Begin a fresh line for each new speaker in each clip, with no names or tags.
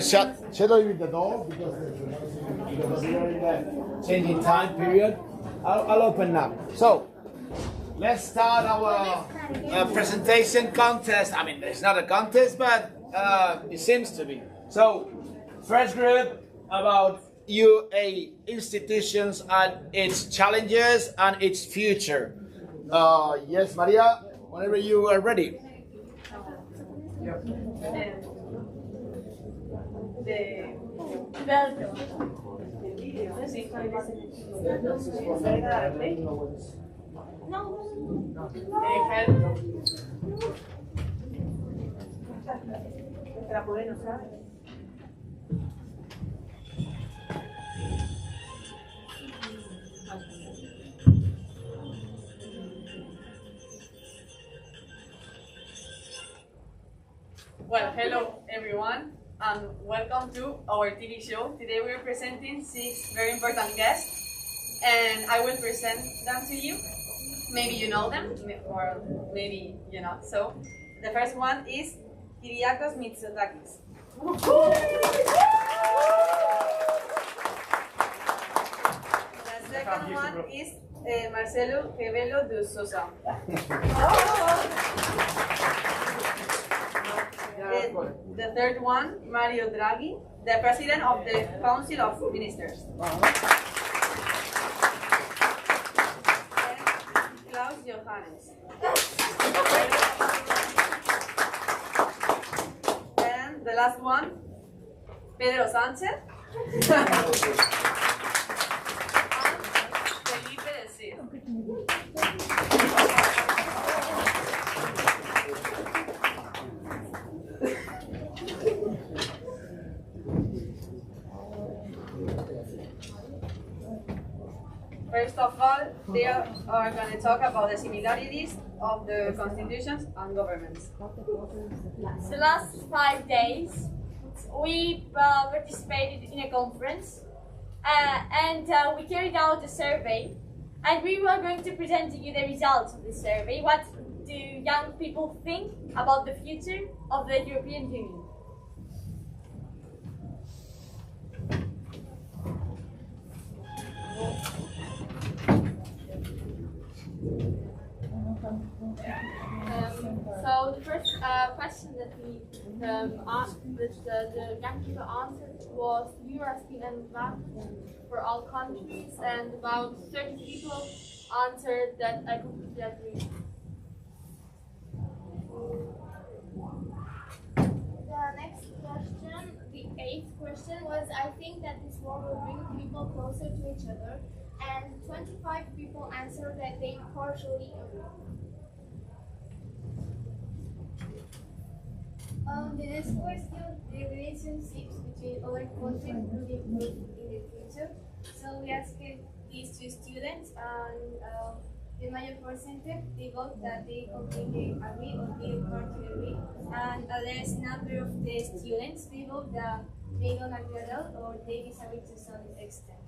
Shut a the door because we are in the changing time period. I'll open up. So let's start our presentation contest. I mean, it's not a contest, but it seems to be. So first group about UA institutions and its challenges and its future. Yes, Maria, whenever you are ready.
Well, hello everyone, and welcome to our TV show. Today we are presenting 6 very important guests, and I will present them to you. Maybe you know them, or maybe you not. So, the first one is Kyriakos Mitsotakis. The second one is Marcelo Rebelo de Sousa. The third one, Mario Draghi, the President of the Council of Ministers. And Klaus Johannes. And the last one, Pedro Sánchez. And Felipe del Cid. First of all, they are going to talk about the similarities of the constitutions and governments.
The last 5 days, we participated in a conference and we carried out a survey, and we were going to present to you the results of the survey. What do young people think about the future of the European Union?
So the first question that we asked, which the young people answered, was European environment for all countries, and about 30 people answered that I completely agree.
The next question, the 8th question, was I think that this war will bring people closer to each other, and 25 people answered that they partially agree.
The next question, the relationships between other countries will improve in the future. So we asked these 2 students, and the major percentage they vote that they completely agree or they partly agree, and a less number of the students they vote that they don't agree at all or they disagree to some extent.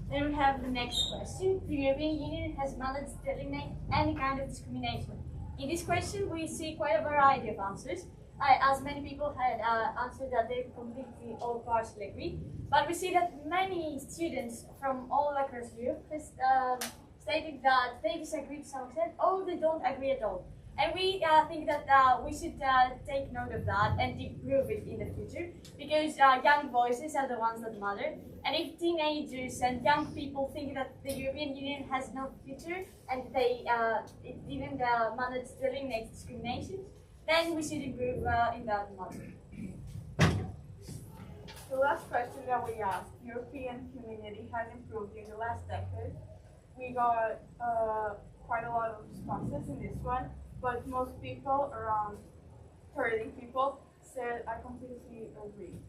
Then we have the next question. The European Union has managed to eliminate any kind of discrimination. In this question, we see quite a variety of answers, as many people had answered that they completely or partially agree. But we see that many students from all across Europe has stated that they disagree to some extent, or they don't agree at all. And we think that we should take note of that and improve it in the future, because young voices are the ones that matter. And if teenagers and young people think that the European Union has no future and they didn't manage to eliminate discrimination, then we should improve in that matter.
The last question that we asked, European community has improved in the last decade. We got quite a lot of responses in this one, but most people, around 30 people, said I completely agree.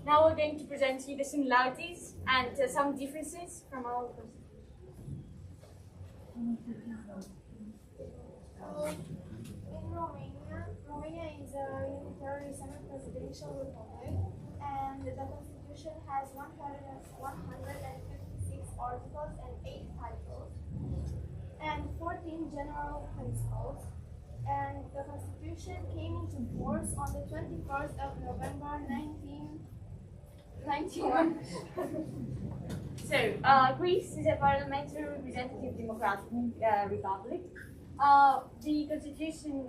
Now we're going to present to you the similarities and some differences from our constitution.
In Romania is a unitary semi-presidential republic, and the constitution has 156 articles and 8 titles. And 14 14 general principles, and the Constitution came into force on the 21st of November 1991.
So, Greece is a parliamentary representative democratic republic. The constitution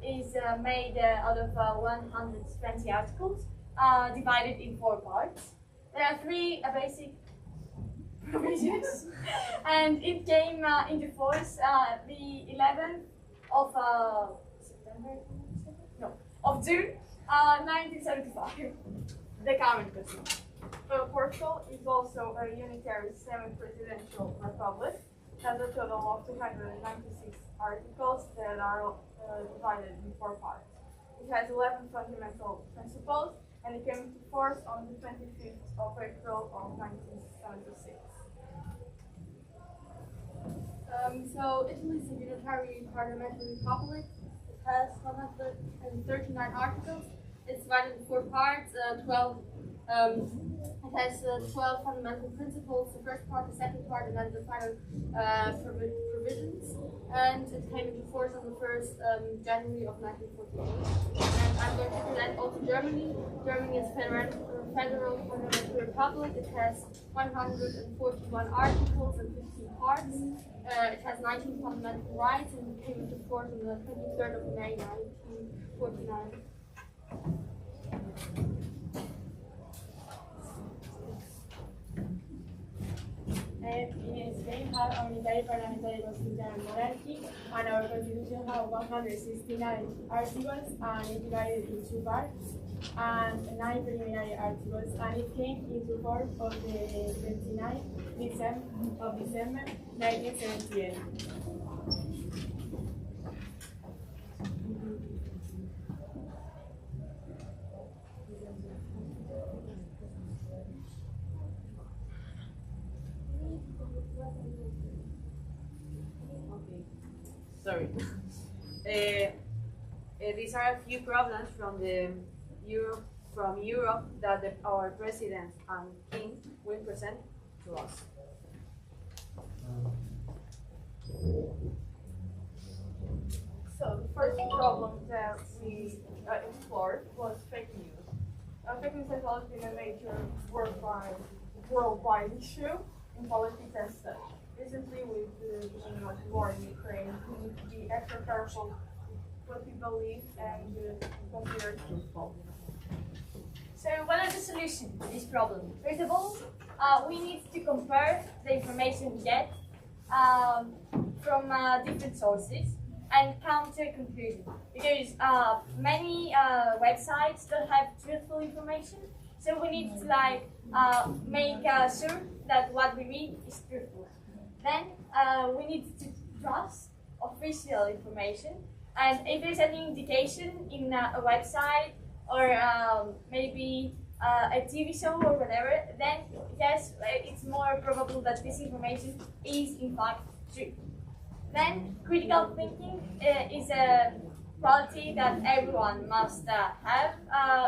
is made out of 120 articles, divided in 4 parts. There are 3 basic provisions, and it came into force the 11th of September, no, of June 1975. The current constitution.
Portugal is also a unitary semi-presidential republic. It has a total of 296 articles that are divided in 4 parts. It has 11 fundamental principles, and it came into force on the 25th of April of 1976.
So Italy is a unitary parliamentary republic. It has 139 articles. It's divided in 4 parts. 12. It has 12 fundamental principles. The first part, the second part, and then the final provisions. And it came into force on the 1st January of 1948. And I'm going to present also Germany. Germany is a federal parliamentary republic. It has 141 articles and 15 parts. It has 19 fundamental rights and came into force on the 23rd of May 1949.
In Spain, have a unitary parliamentary constitutional monarchy, and our constitution has 169 articles, and it divided in 2 parts, and 9 preliminary articles, and it came into force on the 29th of December 1978.
Sorry. These are a few problems from Europe that our president and king will present to us.
So the first problem that we explored was fake news. Fake news has always been a major worldwide issue in politics as such. Recently, with the beginning of the war in Ukraine, we need to be extra careful what we believe and consider truthful.
So, what are the solutions to this problem? First of all, we need to compare the information we get from different sources and come to a conclusion. Because many websites don't have truthful information, so we need to make sure that what we read is truthful. Then we need to trust official information, and if there's any indication in a website or maybe a TV show or whatever, then yes, it's more probable that this information is in fact true. Then critical thinking is a quality that everyone must have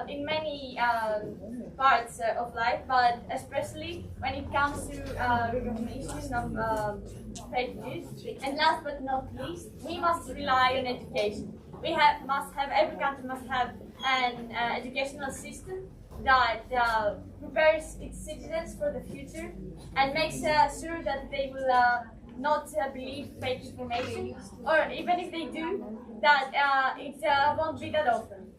in many parts of life, but especially when it comes to recognition of fake news. And last but not least, we must rely on education. Every country must have an educational system that prepares its citizens for the future and makes sure that they will not believe fake information, or even if they do, that it won't be that often.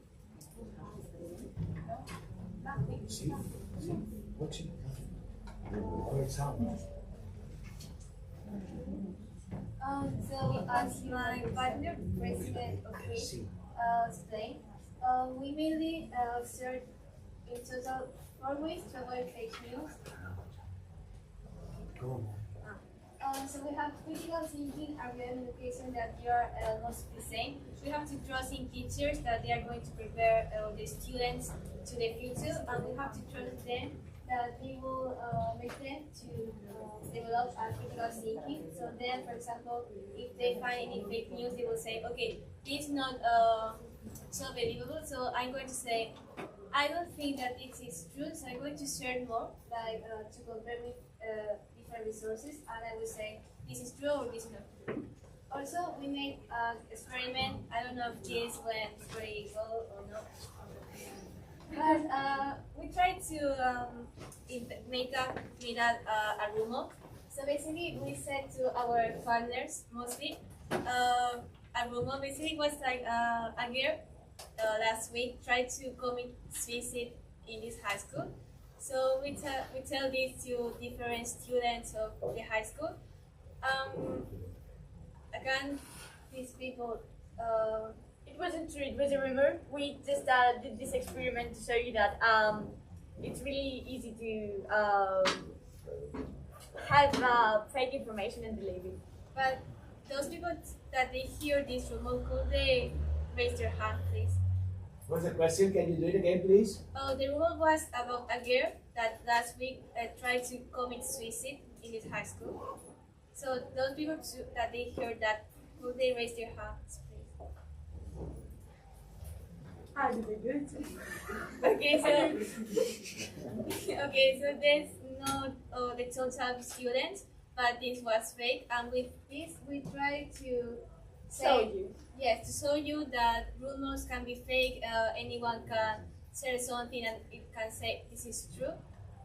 So as my partner, President of Greece, explained, we mainly search in total 4 ways to avoid fake news. So we have critical thinking and we have education that you are must be same. We have to trust in teachers that they are going to prepare the students to the future, and we have to trust them that they will make them to develop a critical thinking. So then, for example, if they find any fake news, they will say, okay, this is not so believable, so I'm going to say, I don't think that it is true, so I'm going to share more, like to compare with different resources, and I will say, this is true or this is not true. Also, we made an experiment. I don't know if this went very well or not. But we tried to make a rumor. So basically, we said to our partners mostly, a rumor basically was like a girl last week tried to commit suicide in this high school. So we tell this to different students of the high school. Again, these people.
It wasn't true, it was a rumor. We just did this experiment to show you that it's really easy to have fake information and believe it.
But those people that they hear this rumor, could they raise their hand, please?
What's the question? Can you do it again, please?
The rumor was about a girl that last week tried to commit suicide in this high school. So those people that they heard that, could they raise their hands, please?
How did they do it?
Okay, so there's not the total students, but this was fake, and with this we try to say, yes, to show you that rumors can be fake. Anyone can say something and it can say this is true.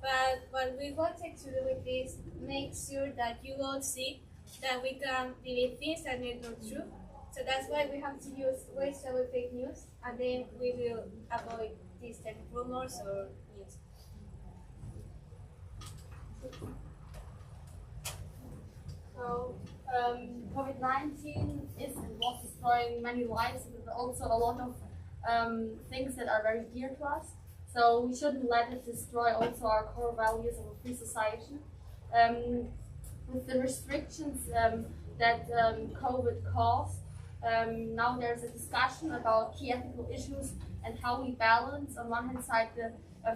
But what we wanted to do with this, make sure that you all see that we can believe things that are not true. So that's why we have to use ways to avoid fake news, and then we will avoid these type of rumors or news.
So, COVID-19 is and was destroying many lives, but also a lot of things that are very dear to us. So we shouldn't let it destroy also our core values of a free society. With the restrictions that COVID caused, now there's a discussion about key ethical issues and how we balance, on one hand side, the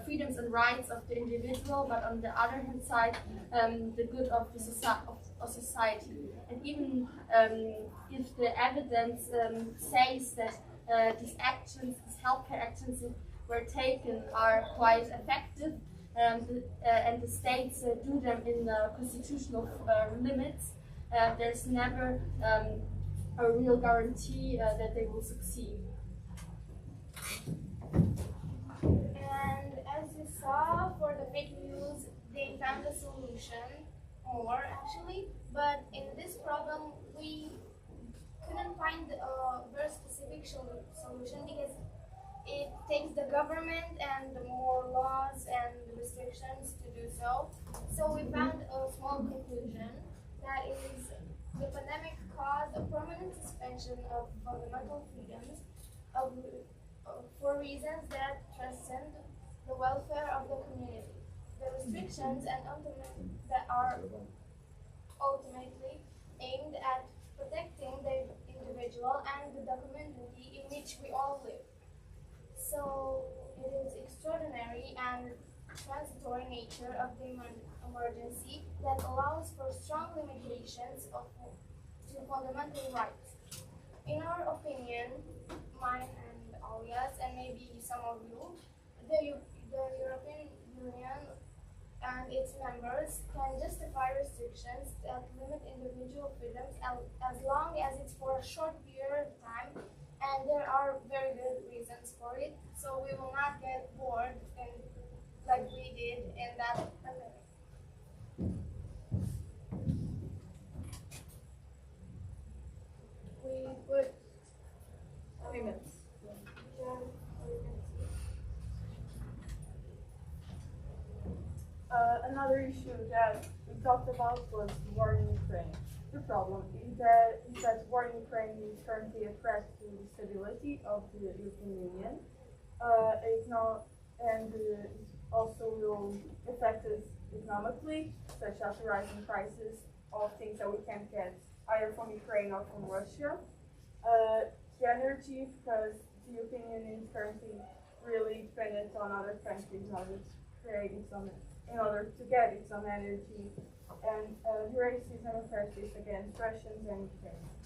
freedoms and rights of the individual, but on the other hand side, the good of the society. And even if the evidence says that these actions, these healthcare actions that were taken are quite effective, and the states do them in the constitutional limits, there's never a real guarantee that they will succeed.
And as you saw, for the fake news, they found a solution, more actually. But in this problem, we couldn't find a very specific solution because it takes the government and more laws and restrictions to do so. So we found a small conclusion that is the pandemic caused a permanent suspension of fundamental freedoms for reasons that transcend the welfare of the community. The restrictions and that are ultimately aimed at protecting the individual and the community in which we all live. So it is extraordinary and transitory nature of the emergency that allows for strong limitations to fundamental rights. In our opinion, mine and Alia's, and maybe some of you, the European Union and its members can justify restrictions that limit individual freedoms as long as it's for a short period of time, and there are very good reasons for it, so we will not get bored like we did in that pandemic. We put
Agreements.
Another issue that we talked about was war in Ukraine. The problem is that war in Ukraine is currently a threat to the stability of the European Union. It also will affect us economically, such as the rising prices of things that we can't get either from Ukraine or from Russia. The energy, because the European Union is currently really dependent on other countries in order to create in order to get its own energy, and the racism and prejudice against Russians and Ukrainians.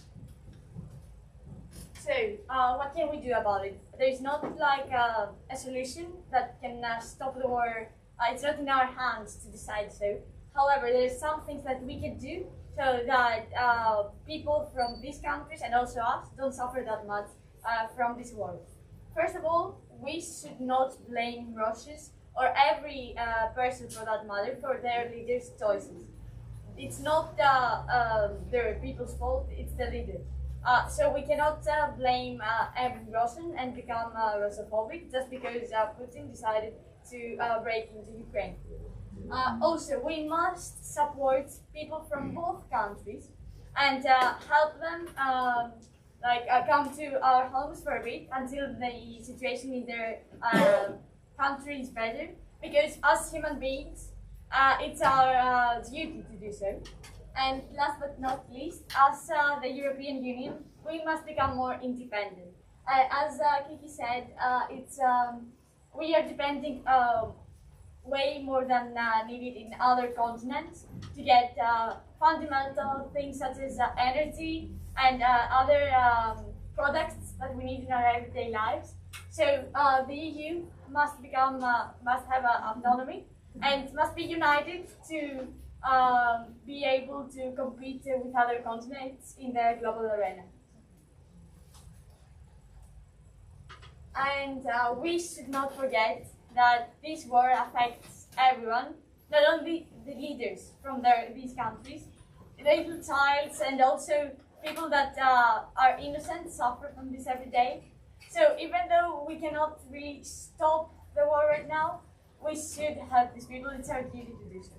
So, what can we do about it? There's not like a solution that can stop the war. It's not in our hands to decide so. However, there's some things that we can do to so that people from these countries and also us don't suffer that much from this war. First of all, we should not blame Russians or every person for that matter for their leaders' choices. It's not the people's fault, it's the leaders. So we cannot blame every Russian and become Russophobic just because Putin decided to break into Ukraine. Also, we must support people from both countries and help them come to our homes for a bit until the situation in their country is better. Because as human beings, it's our duty to do so. And last but not least, as the European Union, we must become more independent. As Kiki said, we are depending way more than needed in other continents to get fundamental things such as energy and other products that we need in our everyday lives. So the EU must have autonomy and must be united to be able to compete with other continents in the global arena. And we should not forget that this war affects everyone, not only the leaders from these countries, little childs and also people that are innocent suffer from this every day. So even though we cannot really stop the war right now, we should help these people. It's our duty to do so.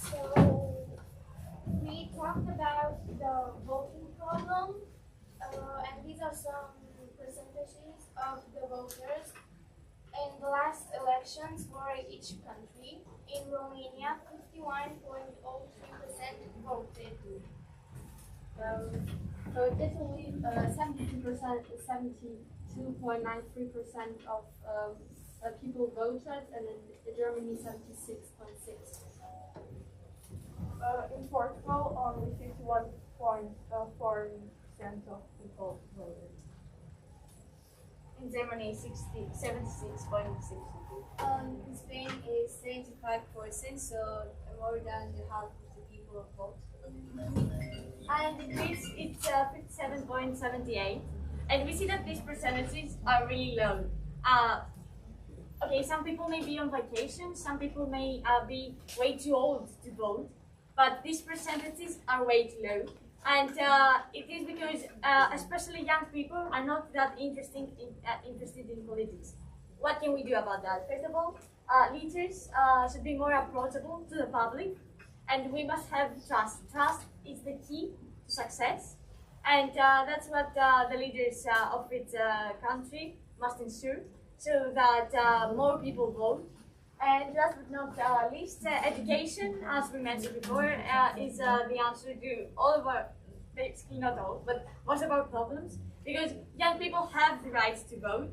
So we talked about the voting problem, and these are some percentages of the voters in the last elections for each country. In Romania, 51.03% voted.
So Italy, 72%, 72.93% of people voted, and in Germany, 76.6%.
In Portugal, only 51.4% of people voted.
In Germany, 76.6%.
In Spain is 75%, so more than the half of the people vote.
And in Greece, it's 57.78%. And we see that these percentages are really low. Okay, some people may be on vacation, some people may be way too old to vote, but these percentages are way too low. And it is because especially young people are not that interested in politics. What can we do about that? First of all, leaders should be more approachable to the public, and we must have trust. Trust is the key to success, and that's what the leaders of its country must ensure, so that more people vote. And last but not least, education, as we mentioned before, is the answer to all of our, basically not all, but most of our problems, because young people have the right to vote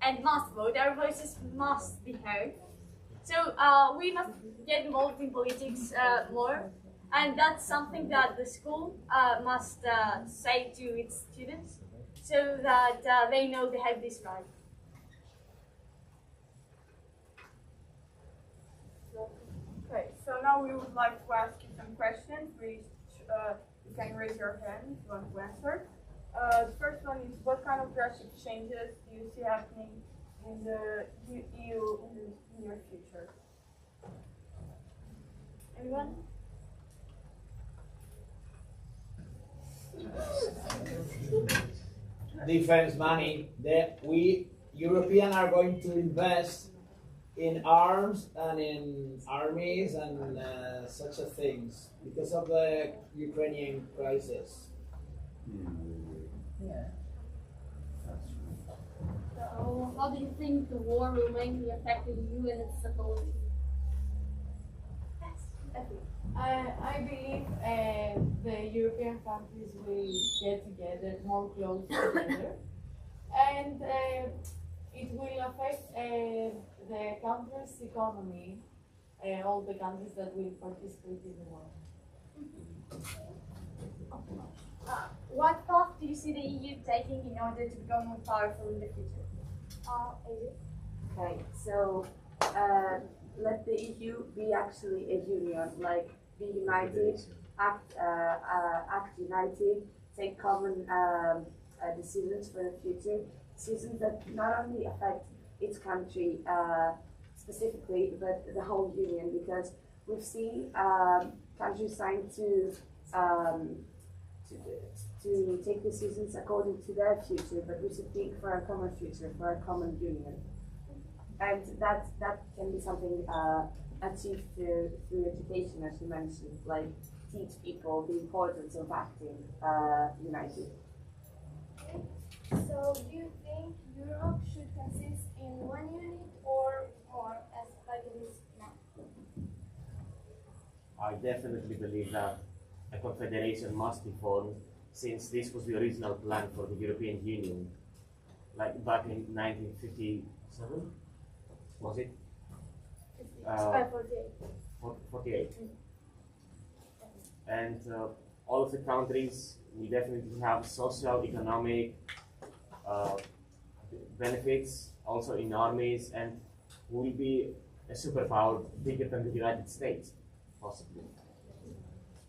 and must vote. Our voices must be heard. So we must get involved in politics more, and that's something that the school must say to its students, so that they know they have this right.
Okay, so now we would like to ask you some questions. Please, you can raise your hand if you want to answer. The first one is, what kind of drastic changes do you see happening in the EU in the near future?
Everyone?
Defense money that we Europeans are going to invest in arms and in armies and such a things because of the Ukrainian crisis.
Yeah.
So how do you think the war will mainly affect the EU and its stability?
I believe the European countries will get together, more close together, and it will affect the country's economy, all the countries that will participate in the war.
What path do you see the EU taking in order to become more powerful in the future?
Okay, so
let the EU be actually a union, like be united, act united, take common decisions for the future, decisions that not only affect its country specifically, but the whole union, because we've seen countries trying to take decisions according to their future, but we should think for a common future, for a common union. And that can be something achieved through education, as you mentioned, like teach people the importance of acting united.
So, do you think Europe should consist in one unit or more, as like it is now?
I definitely believe that a confederation must be formed, since this was the original plan for the European Union, like back in 1957, was it? 48. And all of the countries, we definitely have social, economic benefits, also in armies, and will be a superpower bigger than the United States, possibly.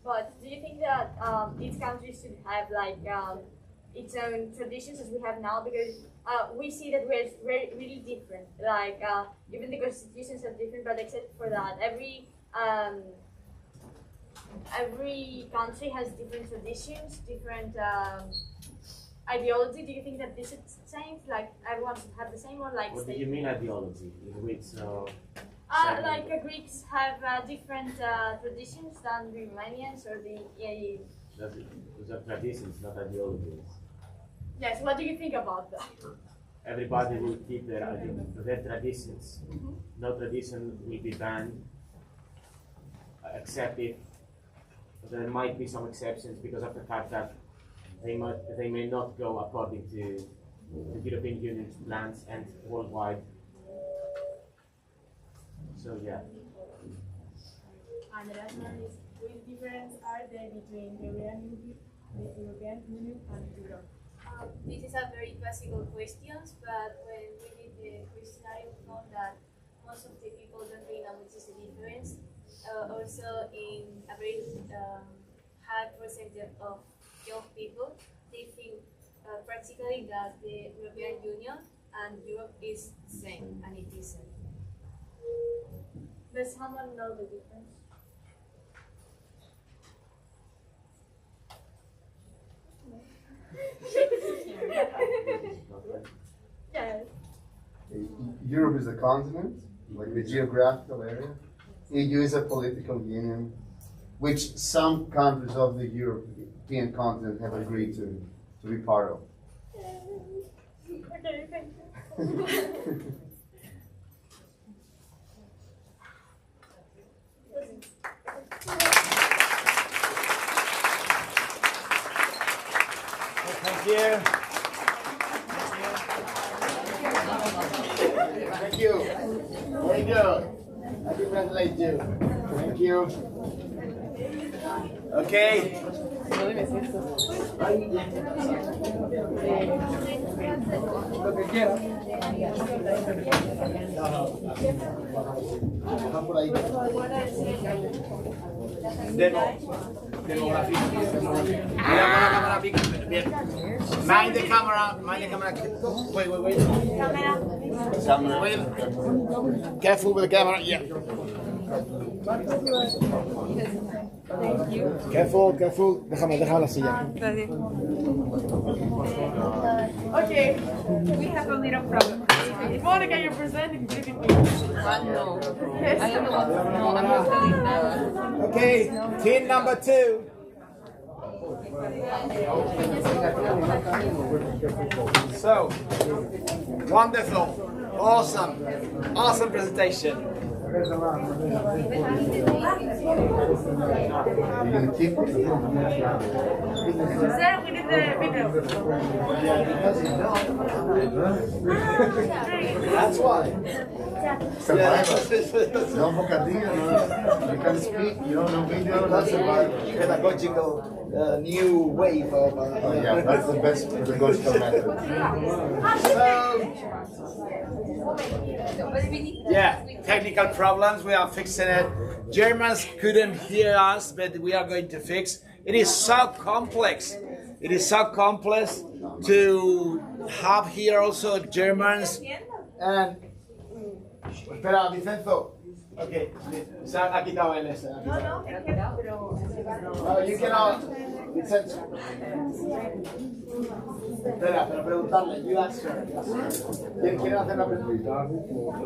But do you think that each country should have like its own traditions as we have now? Because we see that we're really different. Like even the constitutions are different, but except for that, every country has different traditions, different ideology. Do you think that this should change? Like everyone should have the same, or like?
What do you mean ideology? In which?
Like Greeks have different traditions than the Romanians or the.
Those are traditions, not ideologies.
Yes. What do you think about that?
Everybody will keep their traditions. No tradition will be banned, except if there might be some exceptions because of the fact that they may not go according to the European Union's plans and worldwide. So yeah.
And the last one is, which difference are there between the European Union and Europe?
This is a very classical question, but when we did the questionnaire, we found that most of the people don't really know which is the difference. Also, in a very high percentage of young people, they think practically that the European Union and Europe is the same, and it isn't.
Does someone know the difference? Yes.
Europe is a continent, like the geographical area. EU is a political union, which some countries of the European continent have agreed to be part of.
Okay, thank you.
Thank you. Thank you. Very good. I congratulate you. Thank you. Okay. Lo que quiera. Baja por ahí. Demografía. Mira con la cámara pica. Bien. Mind the camera. Mind the camera. Wait. Camera. Wait. Careful with the camera. Yeah.
Thank you.
Careful. Déjame la silla.
Okay, we have a little problem. Monica, you're presenting beautifully.
No. I don't know what. No, I'm not telling that.
Okay, team number 2. So, wonderful, awesome presentation.
You're gonna keep it?
Sir, we need the video.
That's why.
Survivor. No bocadillo, no. You can speak, you don't know video, no survivor.
Pedagogical new wave of.
Oh yeah, that's the best pedagogical method.
Yeah, technical problems, we are fixing it. Germans couldn't hear us, but we are going to fix. It is so complex. It is so complex to have here also Germans and. Espera, Vicenzo. Okay, se ha quitado él ese. No, you cannot. Vicenzo. Espera, pero preguntarle. You answer. ¿Quién quiere hacer la pregunta?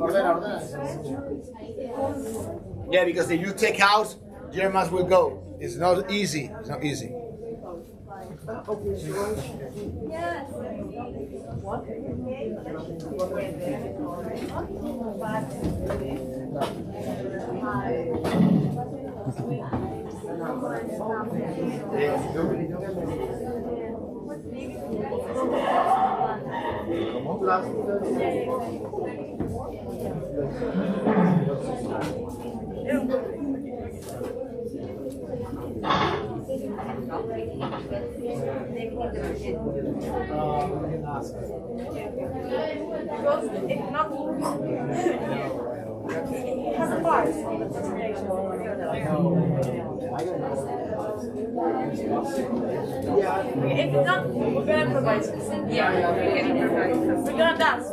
Ordena. Yeah, because if you take out, Germans will go. It's not easy. It's not easy.
Yes.
Has a part on the presentation. If not, we're gonna improvise. Yeah, we're gonna dance.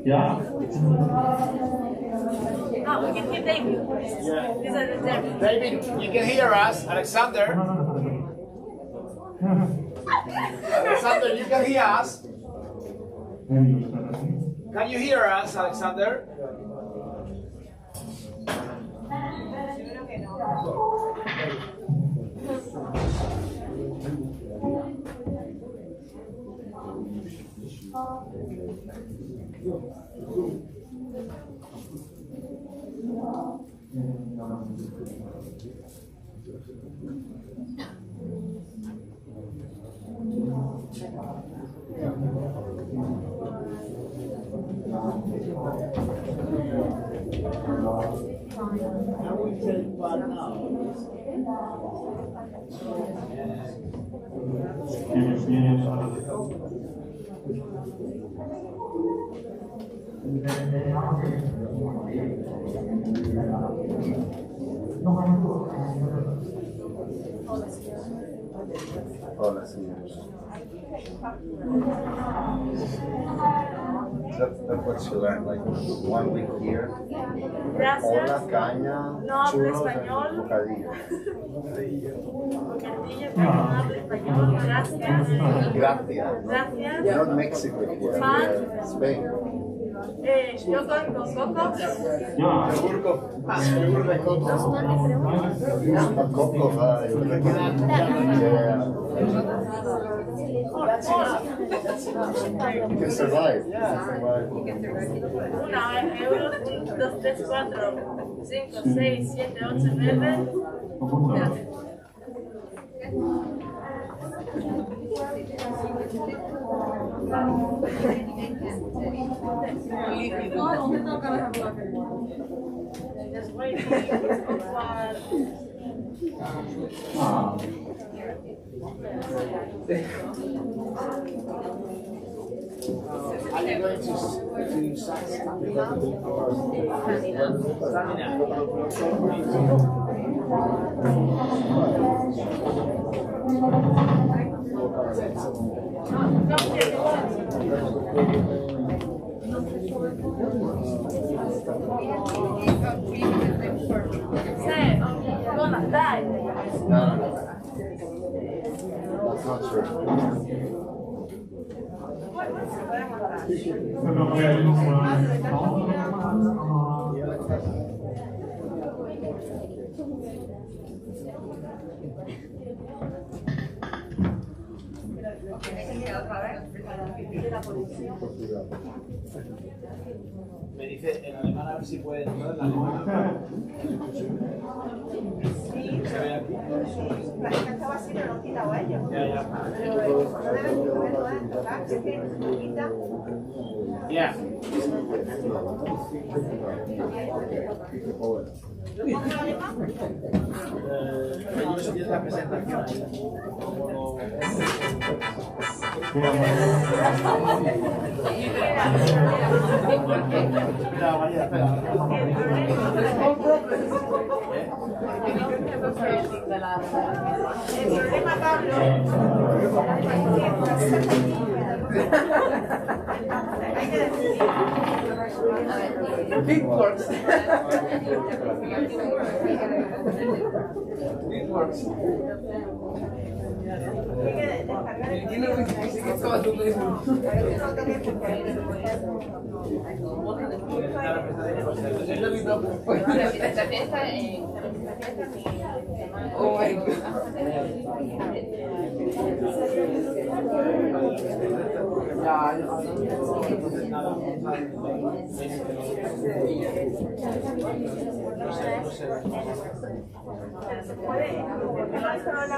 Yeah.
Oh, we can hear David.
David, you can hear us. Alexander. Alexander, you can hear us. Can you hear us, Alexander?
Hola, señores. That's what you learn, like 1 week here. Hola, caña,
No hablo
churros,
español.
bocadillo.
Bocadillo, no hablo español. Gracias.
Gracias.
Gracias.
Not Mexico, here, Spain.
Yo con coco.
Yogur de coco.
A coco, you can survive.
Una, euros, 1, 2, 3, 4, 5, 6, 7, 8, 9. Just waiting for
Are you going to
gonna die.
No. That's not true.
Me dice en alemán a ver si puede entrar en alemán. ¿Se ve aquí?
La gente estaba así, pero lo han quitado ellos.
Ya.
Pero no deben moverlo, tocar, que es que lo quita.
Ya. Ellos tienen la presentación. Espera, María, espera.
El problema, Pablo, hay que decidir.
Beatworks. Beatworks.
Hay que descargar el vídeo. Se puede, porque no es solo la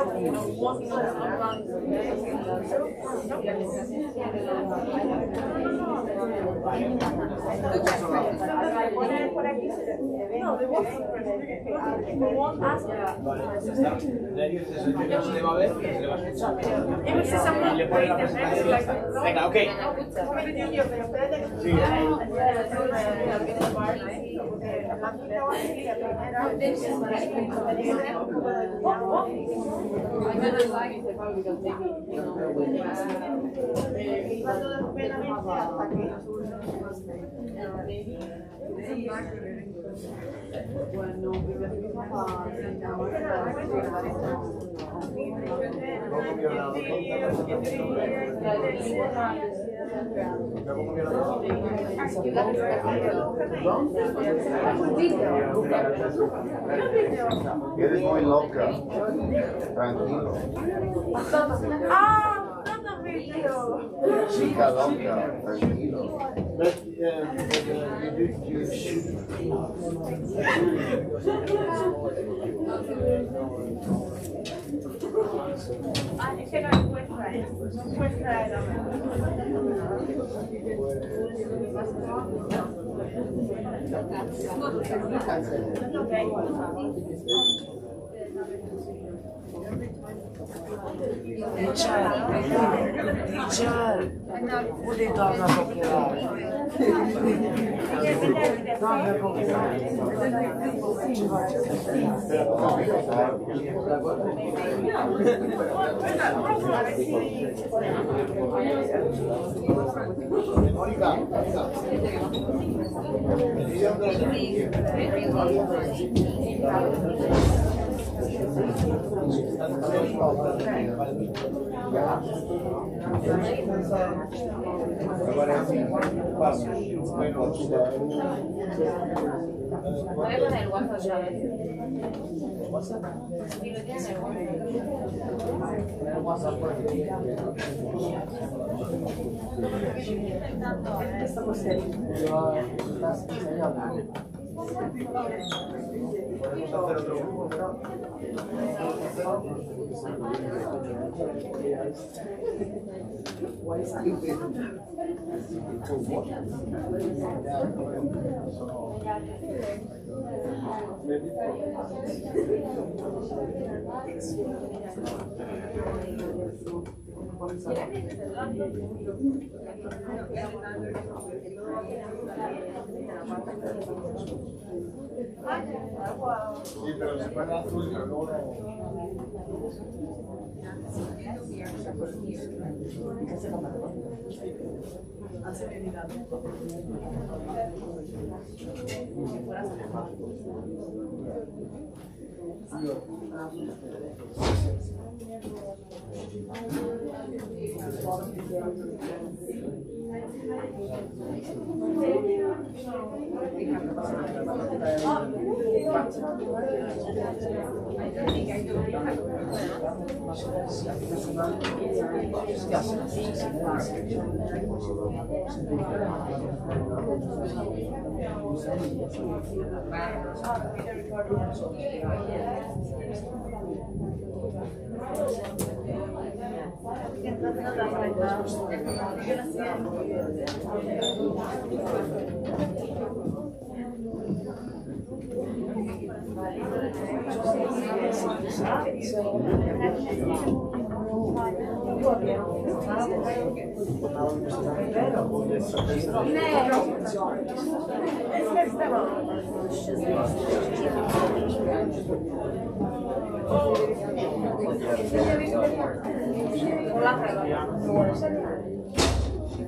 poner por aquí se ve. No,
no se le va a ver, se le va a escuchar. Y le pone la presentación y ya está. Venga, ok.
Pero espérate que sí.
Eres muy loca. Tranquilo.
¡Ah! ¡No vídeo!
Chica loca. Tranquilo.
But you should.
Ah, es que no encuentra, no encuentra el
Puede poner el WhatsApp ya. Sí, lo tiene el WhatsApp.
Podemos hacer otro grupo. Sí, pero se pone azul, pero luego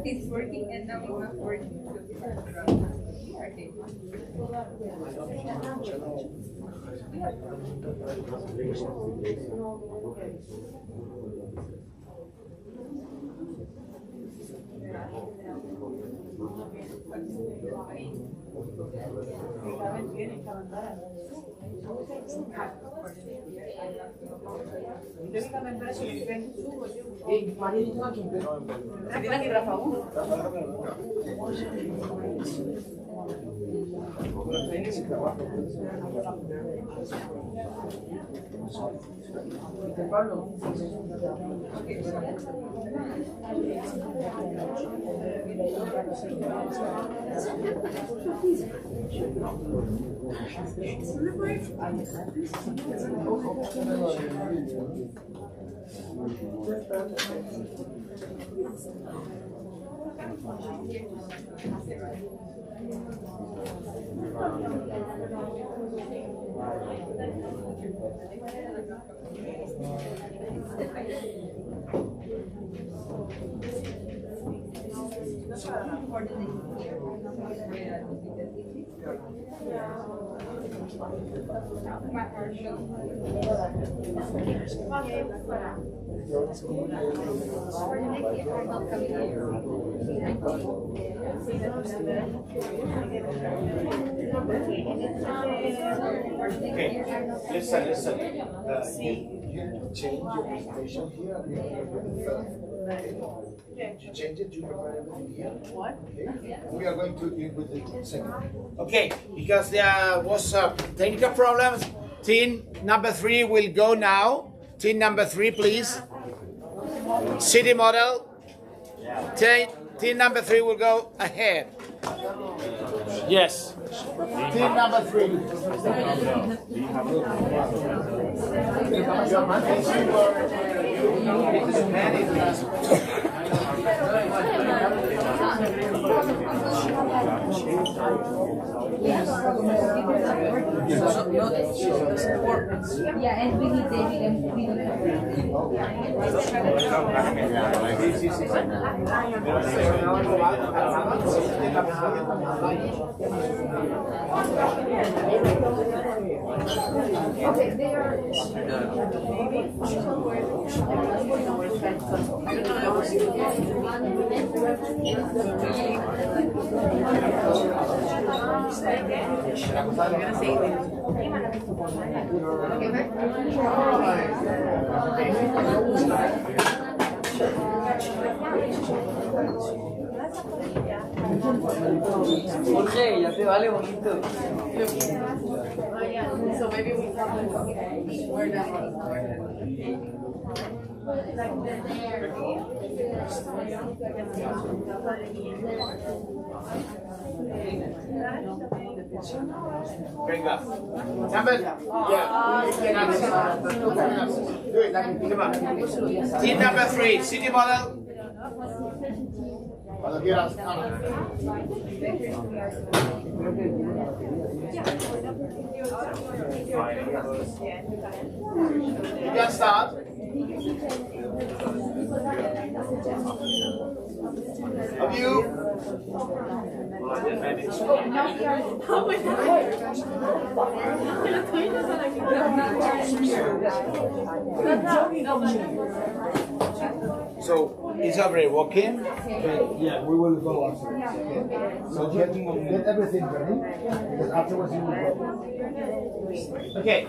It's working and now it's not working.
Okay, listen.
You change your presentation here. You change it, you prepare everything here. What? Okay. We are going to deal with it second.
Okay, because there was technical problems. Team number 3 will go now. Team number 3, please. City model. Team number 3 will go ahead. Yes. Team number 3.
Yeah, and we need David and we need okay, they are
Jorge, ya te vale bonito.
So maybe we can
Venga. Number, do it. Come on. Team number 3, city model. Cuando quieras. You can start. Of you. So is already working?
Yeah, we will go outside. So get everything ready, because afterwards you will go.
Okay.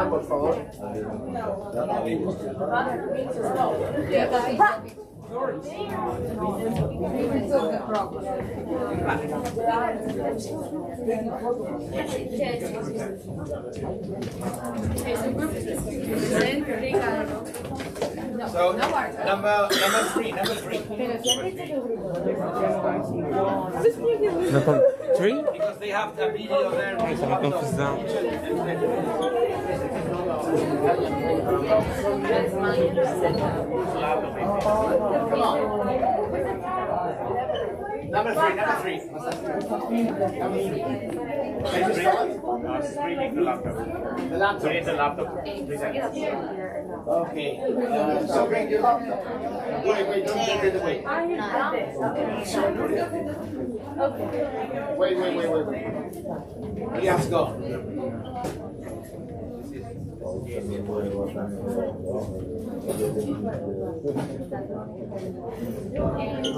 Por favor. So number three.
Number 3?
Because they have the video there.
Isso é uma confusão.
Number three.
Reading the laptop.
The laptop.
Read the laptop.
Okay. So bring your laptop. Wait, don't get it away. Wait. Yes, go.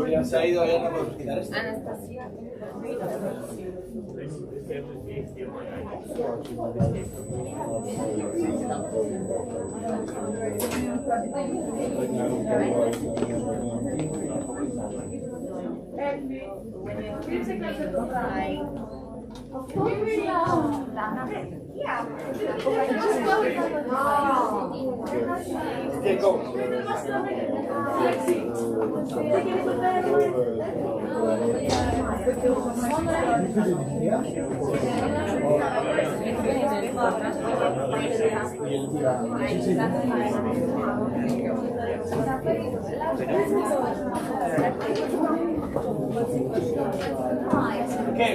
Ya se ha ido, ya no podemos quitar esto. Okay, go. Okay,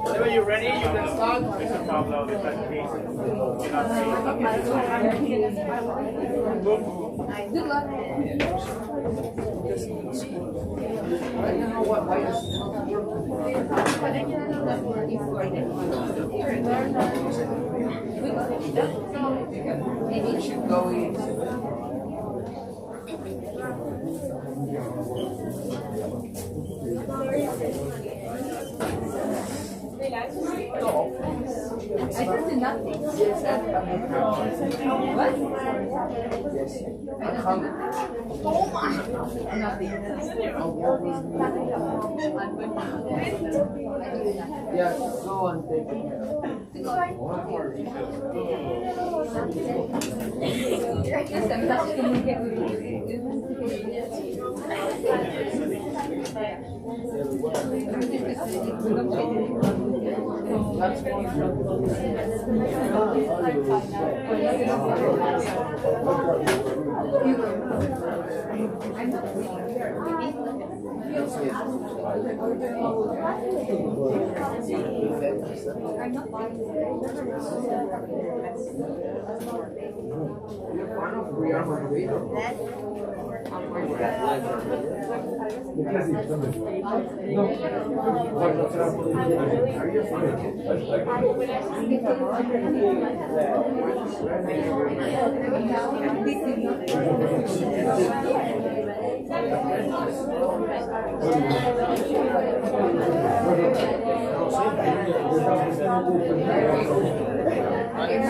whenever you're ready, you can start.
Mr. Pablo, the presentation.
Good luck. Maybe you should go in. I can do nothing. What? Nothing.
Yeah, go on, take it.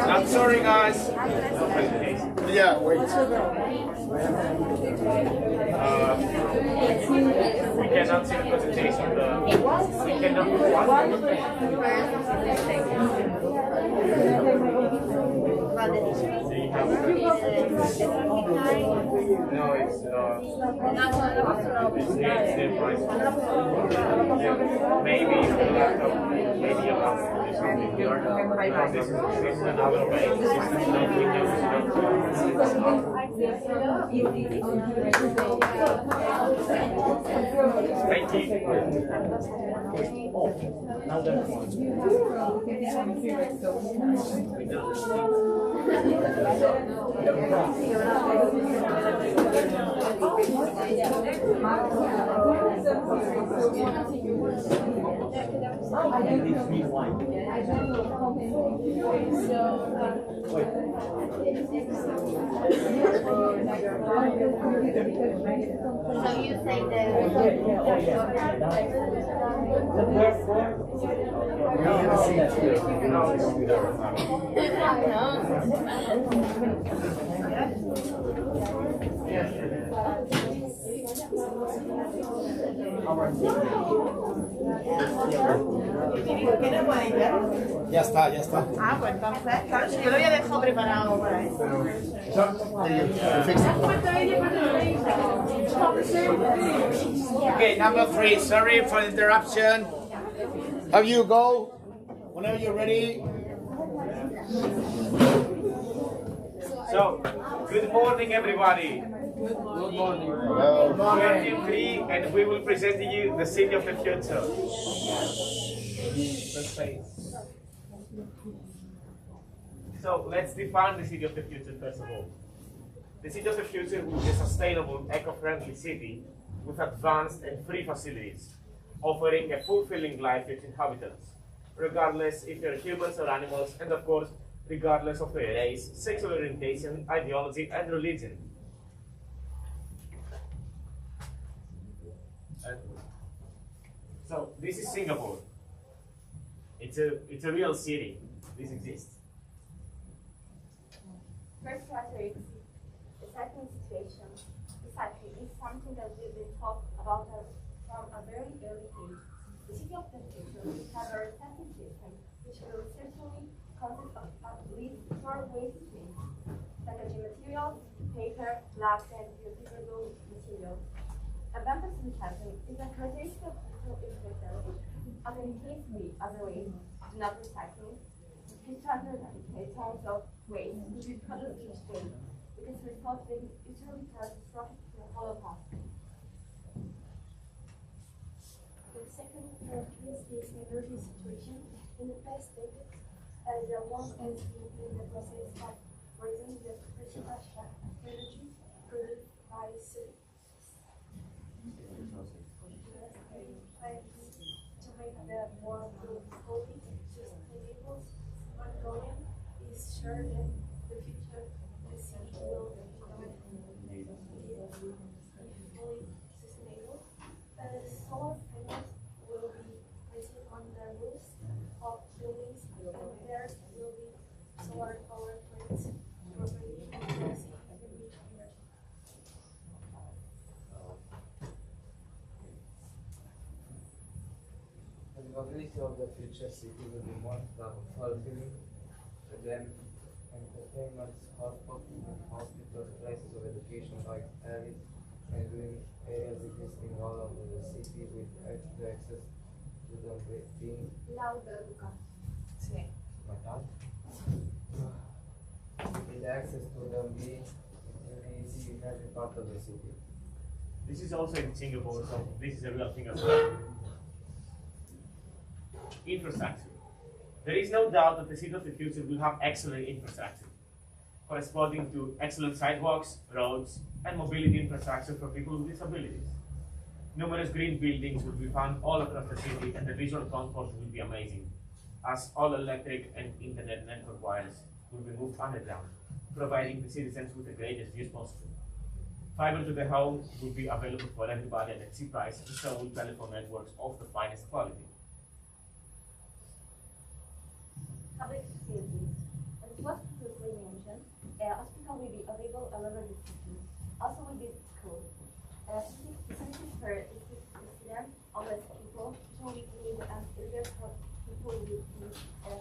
I'm sorry, guys. Yeah, wait.
We cannot see the presentation. We cannot. No, it's maybe maybe this is another way. Thank you.
So you say that
Ya está, ya está.
Ah, pues entonces, claro, si yo lo había dejado preparado para eso.
Okay, number 3. Sorry for the interruption. Have you go whenever you're ready.
So, good morning, everybody.
Good morning.
We are Team 3, and we will present to you the city of the future. So, let's define the city of the future first of all. The city of the future will be a sustainable, eco-friendly city with advanced and free facilities, offering a fulfilling life to its inhabitants, regardless if they're humans or animals, and of course, regardless of their race, sexual orientation, ideology, and religion. So, this is Singapore. It's a real city. This exists.
First characteristic, recycling situation. Recycling is something that we've been taught about from a very early age. The city of the future will have a recycling system which will certainly consist of at least 4 waste streams: packaging materials, paper, glass, and biodegradable materials. Advanced recycling is a characteristic of infrastructure, as in case we, as a waste, do not recycle. 680 tons of waste will be produced each day, with this result being usually catastrophic to the Holocaust.
the second characteristic is energy situation. In the past decades, the world has been in the process of raising the percentage of energy produced by cities. To make the world fully sustainable, one goal is sure that the future the city will become fully sustainable. Solar panels will be placed on the roofs of buildings, and there will be solar power plants providing electricity every year.
The mobility of the future city will be more fulfilling, again, entertainment, hospitals, places of education like areas and green areas existing all over the city with access to them being
Louder, Luca.
with access to them being easy in every part of the city.
This is also in Singapore, so this is a real thing as well. Infrastructure. There is no doubt that the city of the future will have excellent infrastructure, corresponding to excellent sidewalks, roads, and mobility infrastructure for people with disabilities. Numerous green buildings will be found all across the city, and the visual comfort will be amazing, as all electric and internet network wires will be moved underground, providing the citizens with the greatest views possible. Fiber to the home will be available for everybody at a cheap price, and so will telephone networks of the finest quality.
Public facilities. As was previously mentioned, hospital will be available all over the city. Also will be schools. Facilities for students, homeless people, usually in need and areas for people with needs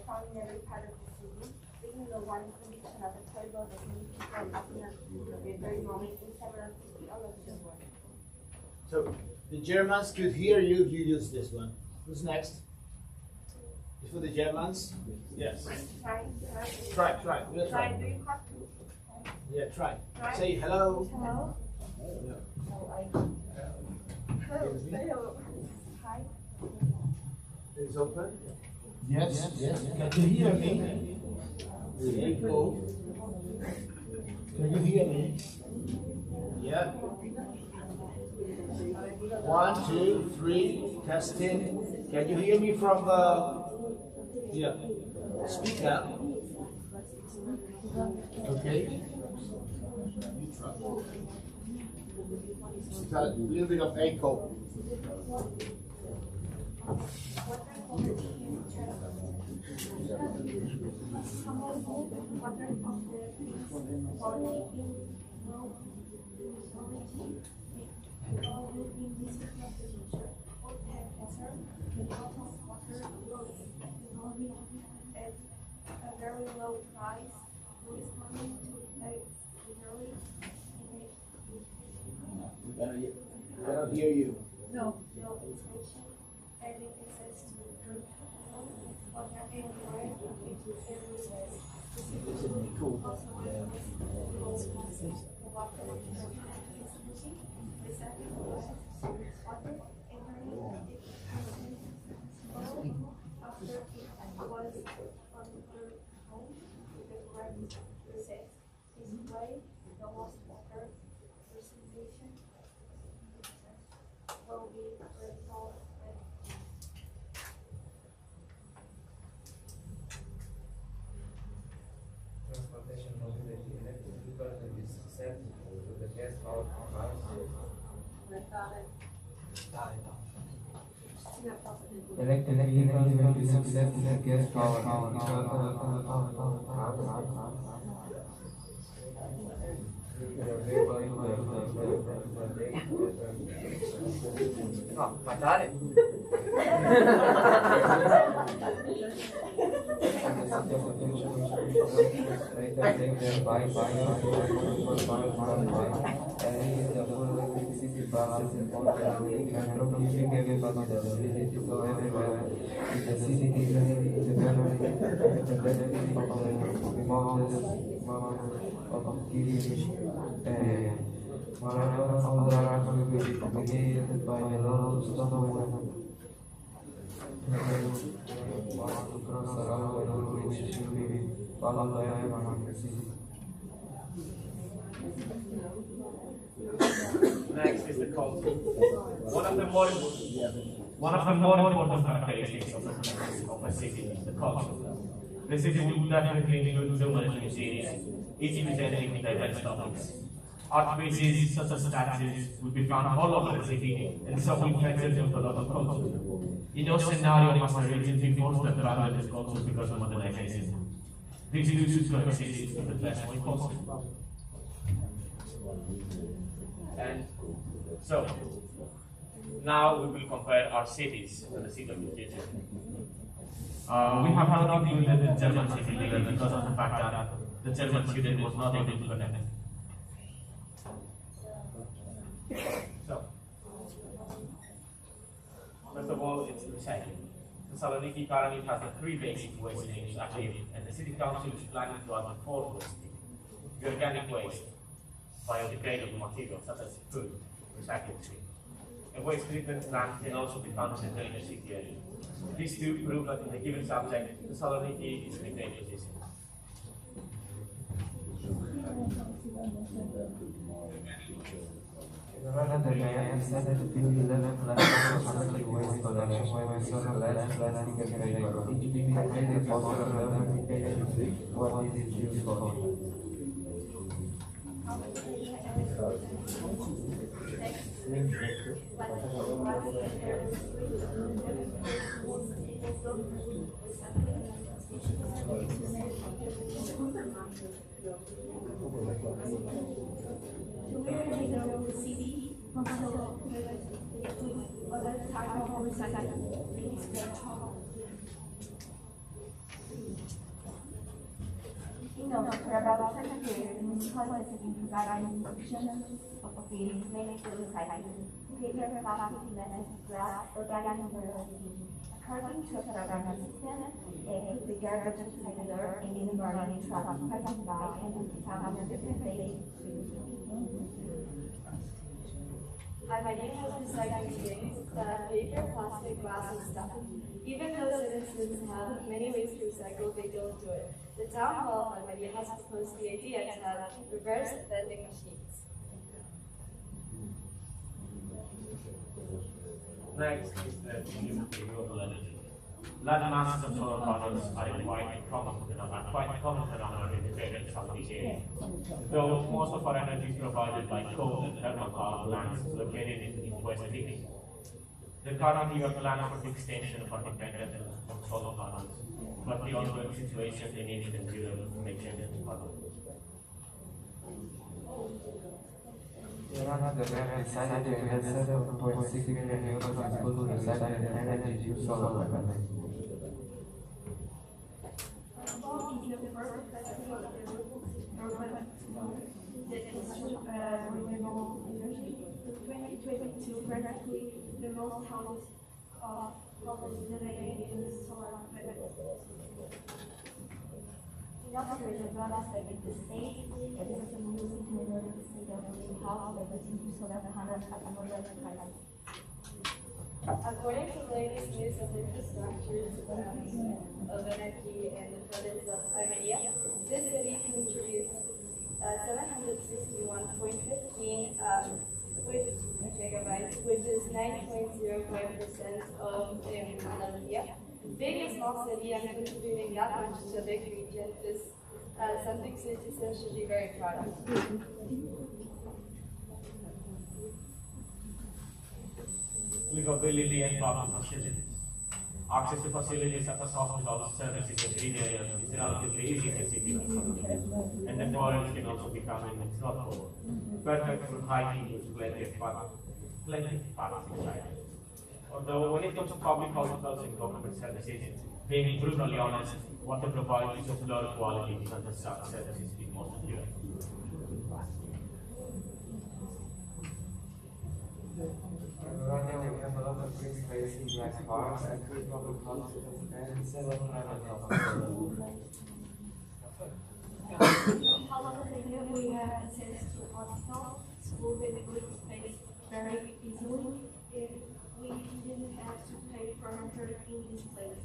found in every part of the city, making the
one condition at the table that many people appear at the very moment in several cities all over the world.
So the Germans could hear you if you use this one. Who's next? For the Germans? Yes.
Try.
Try. We'll try.
Do you have to?
Yeah, try. Say hello.
Hello.
Yeah.
Hello. Hi.
It's open.
Yes. Can you hear me?
Echo.
Can you hear me?
Yeah. 1, 2, 3. Testing. Can you hear me from the? Yeah. Speak up. Okay. It's a little bit of echo.
A very low price, corresponding to a very
We cannot hear you.
no inflation and access to drink water and wine everywhere.
Transportation mobility electric vehicles and is set to the gas powered cars.
Electric vehicles will be subject to gas powered
Next is the culture. One of the more important characteristics of a city is the culture. The city will definitely include numerous museums, each presenting diverse topics. Art pieces such as statues will be found all over the city, and so infected with the local culture. In your scenario, must the region be forced to abandon its culture because of modernization. These two should coexist in the best way possible. And so, now we will compare our cities to the city of the future. We have not included the German city here because of the fact that the German student was not able to connect. So, first of all, it's recycling. Thessaloniki currently has the 3 basic waste streams active, and the city council is planning to add the 4th waste stream: the organic waste, biodegradable materials such as food, recycling stream. A waste treatment plant can also be found in the inner city area. These two prove that in the given subject, Thessaloniki is in a great position.
No, for about 7 years, the municipality has been providing solutions of appeals mainly for recycling, paper, plastic, cement, glass, organic materials. According to a program assistant, the garbage recycler in the morning truck passing by and found a different day.
Almeria has recycling things, paper, plastic, glass, and stuff. Even though citizens have many ways to recycle, they don't do it. The town hall of Almeria has proposed the idea to have reverse vending machines.
Next is the use of renewable energy. Large masses of solar panels are a quite common phenomenon in the greater Southeast Asia. Though most of our energy is provided by coal and thermal power plants located in West Asia. The current year plan for the extension of our dependence on solar panels, but the ongoing situation in Eastern Europe makes it difficult.
Iran decided to invest 7.6 million euros in school to recycle energy to solar panels.
Renewable energy. The 2022 practically the most houses dedicated to solar panels. In other regions, one aspect of the state, it is also used to enable the state of the house by putting solar panels at a modern price.
According to the latest news of infrastructures of energy in the province of Almeria, this city contributes 761.15 megabytes, which is 9.05% of Andalusia. Being a small city and contributing that much to a big region is something citizens should be very proud of.
Livability and public facilities. Access to facilities such as hospitals, services, and green areas is relatively easy in city and the forest can also become an exploitable. Perfect for hiking with plenty of parks inside. Although when it comes to public hospitals and government services, being brutally honest, what they provide is of low quality and the services in most of Europe.
Right now we have a lot of green spaces like parks and 3 public hospitals and 7 private hospitals.
However, we have access to hospitals, schools, and good space very easily if we didn't have to pay for enter in this place.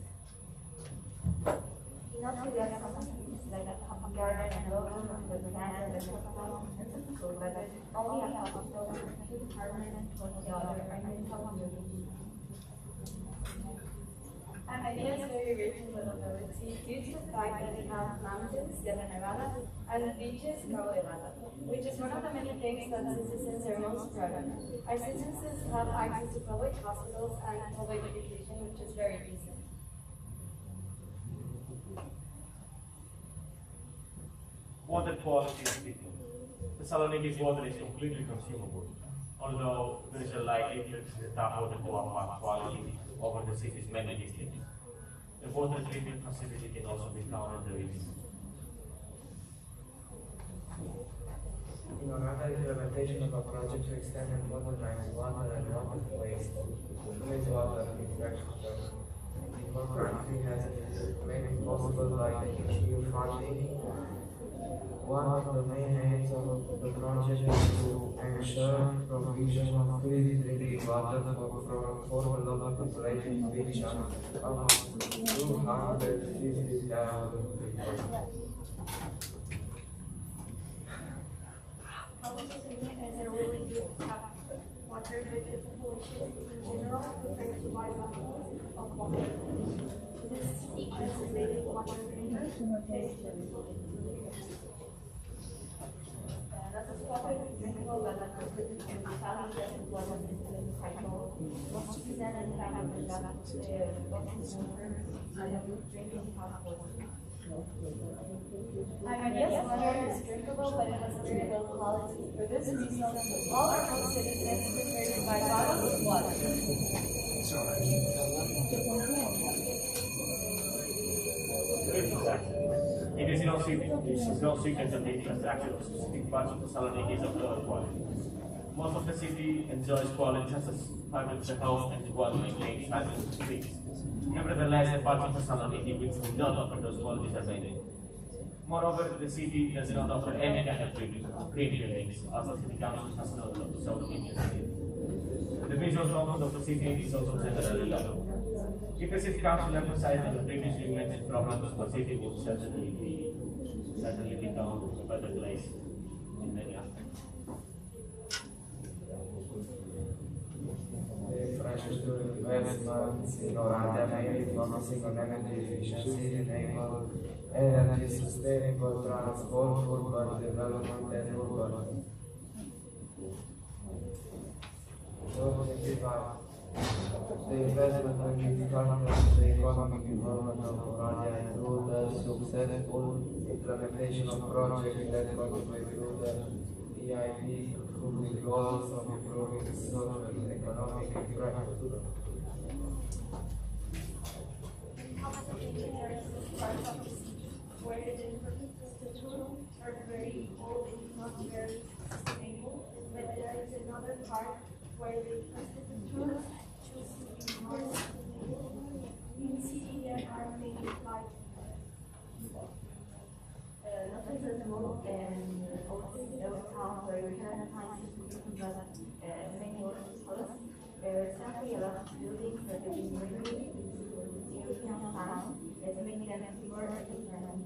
In order to have facilities like a garden and local the banner and the hospital and the school, but only a hospital and the department was the other and then
Almeria is very rich in biodiversity due to the fact that we have mountains, Sierra Nevada, and beaches, Cabo de Gata, which is one of the many things that citizens are most proud of. Our citizens have access to public hospitals and public education, which is very decent.
Water quality is different. The Saloniki's water is completely consumable, although there is a likely influence in the tap water to our quality over the city's many districts. The water treatment facility can also be found in the region.
In another implementation of a project to extend and modernize water and wastewater infrastructure, the country has made it possible by EU funding. One of the main aims of the project is to ensure provision of clean drinking water for the local population, which are almost 250,000 people.
as a really good water population in general compared to water of water. This equals related water drinkers. Drinkable water can be found in water cycle. Most presented by drinking hot water.
Yes, water is drinkable, but it has very low quality. For this reason, all our own citizens prefer to buy bottled water.
It is not no secret that the infrastructure of specific parts of Thessaloniki is of lower quality. Most of the city enjoys quality just as part of the health and well-maintained hazardous streets. Nevertheless, the parts of Thessaloniki which do not offer those qualities are many. Moreover, the city does not offer any kind of green buildings, as the city council has no law, so the Indian state. The visual comfort of the city is also generally low. If the city council emphasized on the previously mentioned problems, the city would certainly become a better place in many aspects.
Fresh investments in Oradea, focusing on energy efficiency, enable energy sustainable transport, urban development, and urban. The investment will be funded the economic development of Oradea through the successful implementation of projects that contribute to the EIP with the goals of improving social and economic infrastructure.
Where the infrastructure are very old and not very sustainable, but there is another part where the infrastructure should be more sustainable. In city there are many like
not sustainable and also those towns where we cannot find but many other schools. Sadly, a lot of buildings that have been renovated in European towns as making them more efficient.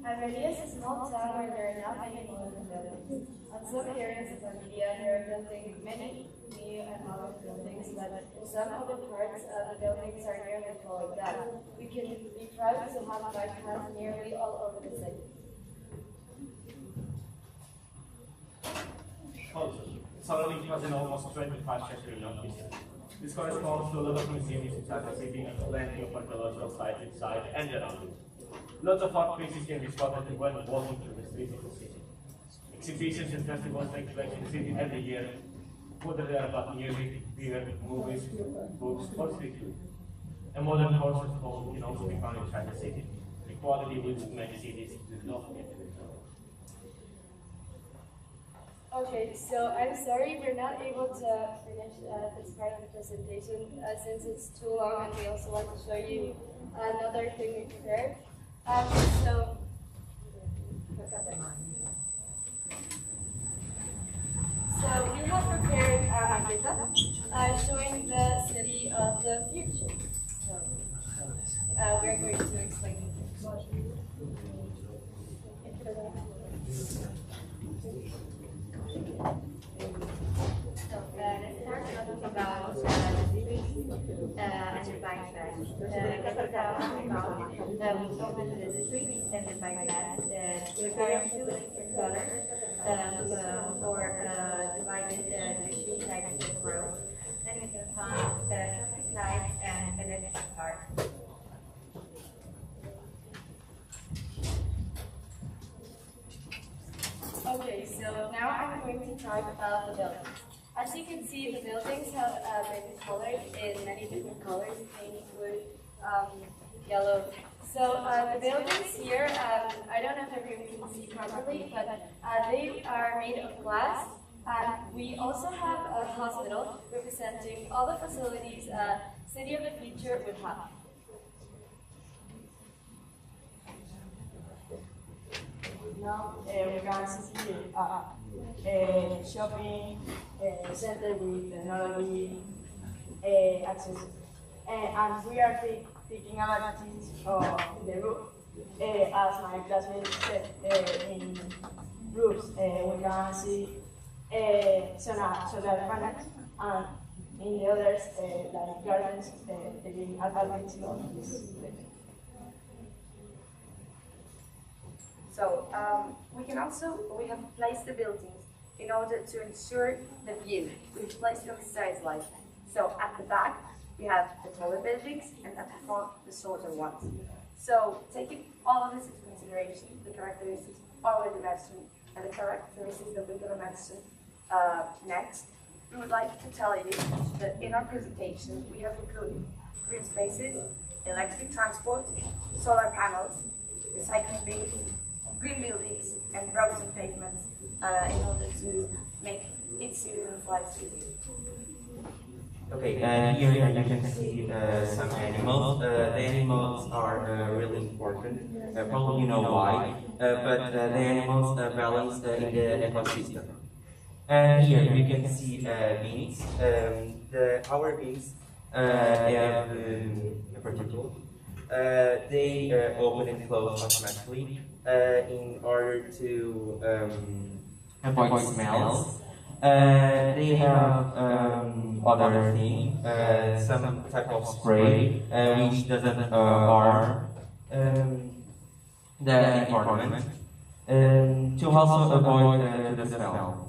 Almería is a small town where there are not many modern buildings. On some areas of Almería, they are building many new and modern buildings, but some of the parts of the buildings are nearly falling down. We can be proud to have bike paths nearly all over the city.
Also, Thessaloniki has an almost 25-century long history. This corresponds to a lot of museums inside the city and plenty of archaeological sites inside and around it. Lots of art pieces can be spotted when walking through the streets of the city. Exhibitions and festivals take place in the city every year, whether they are about music, beer, movies, books, or street food. A modern concert hall can also be found inside the city, a quality which many cities do not get to enjoy.
Okay, so I'm sorry we're not able to finish this part of the presentation since it's too long and we also want to show you another thing we prepared. So we have prepared a maqueta showing the city of the future. So we're going to explain it.
So let's start talking about the streets and the bike paths. We talk about the streets and the bike paths. We have two different colors for divided the three types of roads. Then we can find the traffic lights and electric cars.
Okay, so now I'm going to talk about the buildings. As you can see, the buildings have been colored in many different colors, pink, blue, yellow. So the buildings here, I don't know if everyone can see properly, but they are made of glass. We also have a hospital representing all the facilities City of the Future would have.
Now we're going to see a shopping center with technology access. And we are taking advantage of the roof. As my classmate said, in roofs we can see solar panels, and in the others, like gardens, taking advantage of this place.
So we have placed the buildings in order to ensure the view. We've placed them size-like. So at the back, we have the taller buildings, and at the front, the shorter ones. So taking all of this into consideration, the characteristics already mentioned, and the characteristics that we're going to mention next, we would like to tell you that in our presentation, we have included green spaces, electric transport, solar panels, recycling bins, green buildings, and roads and pavements in order to make its citizens' lives easier.
Okay, here you can see some animals. The animals are really important. Probably you know why, but the animals balance in the ecosystem. Here you can see beans. Our beans have a particle. They open and close automatically in order to avoid smells. They have other thing, some type of spray which doesn't harm the environment, to also avoid the smell.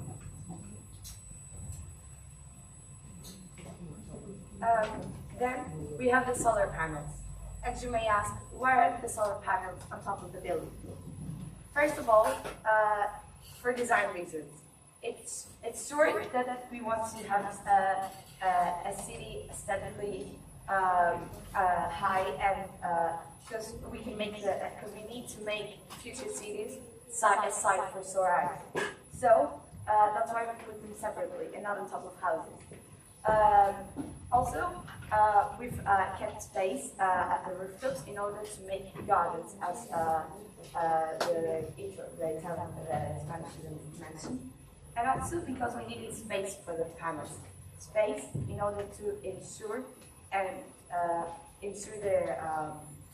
Then we have the solar panels. And you may ask, why are the solar panels on top of the building? First of all, for design reasons. It's true that we want to have a city aesthetically high, and because we need to make future cities a site for solar energy. So that's why we put them separately and not on top of houses. Also, we've kept space at the rooftops in order to make gardens, as the Spanish students mentioned. And also because we needed space for the panels. Space in order to ensure their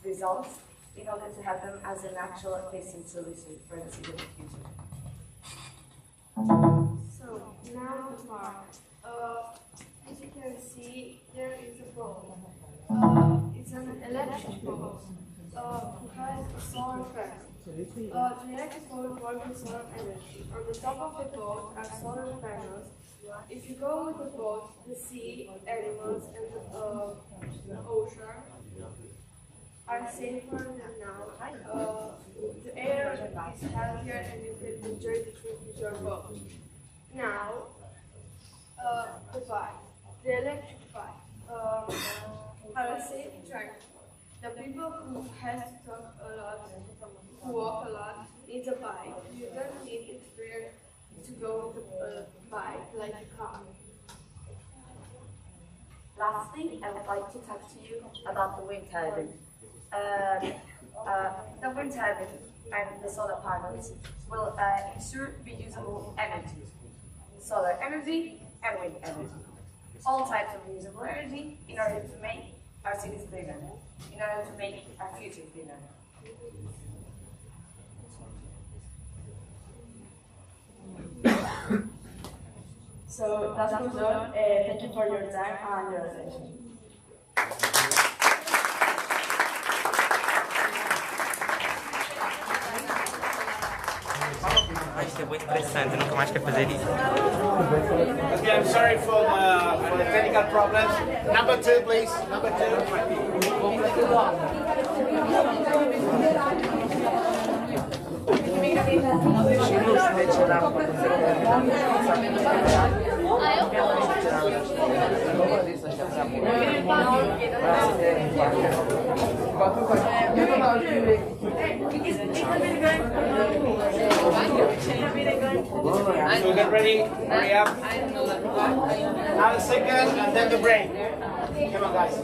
results, in order to have them as an actual efficient solution for the city of the future.
So now the park. As you can see, there is a pole. It's an electric pole who has a solar panel. The electric pole works with solar energy. On the top of the pole are solar panels. If you go with the boat, the sea, animals, and the ocean are safer than now. The air is healthier and you can enjoy the trip with your boat. Now, the bike. The electric bike are a safe transport. The people who has to talk a lot, who walk a lot, need a bike. You don't need experience to go with a bike like a car.
Lastly, I would like to talk to you about the wind turbine. The wind turbine and the solar panels will ensure reusable energy. Solar energy and wind energy. All types of reusable energy in order to make our cities cleaner, in order to make our future cleaner.
So that's all. Thank you for your time and your attention.
Isto é muito interessante, nunca mais quero fazer isso.
Okay, I'm sorry for the technical problems. Number 2, please. Number 2. So get ready, hurry up. Now the second and then the break. Come on, guys.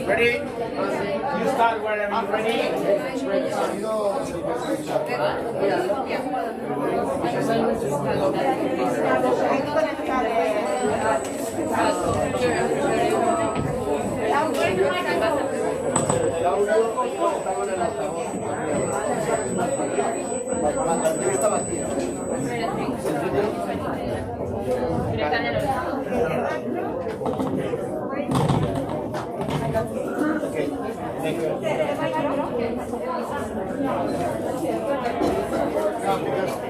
Ready? You start wherever you're ready.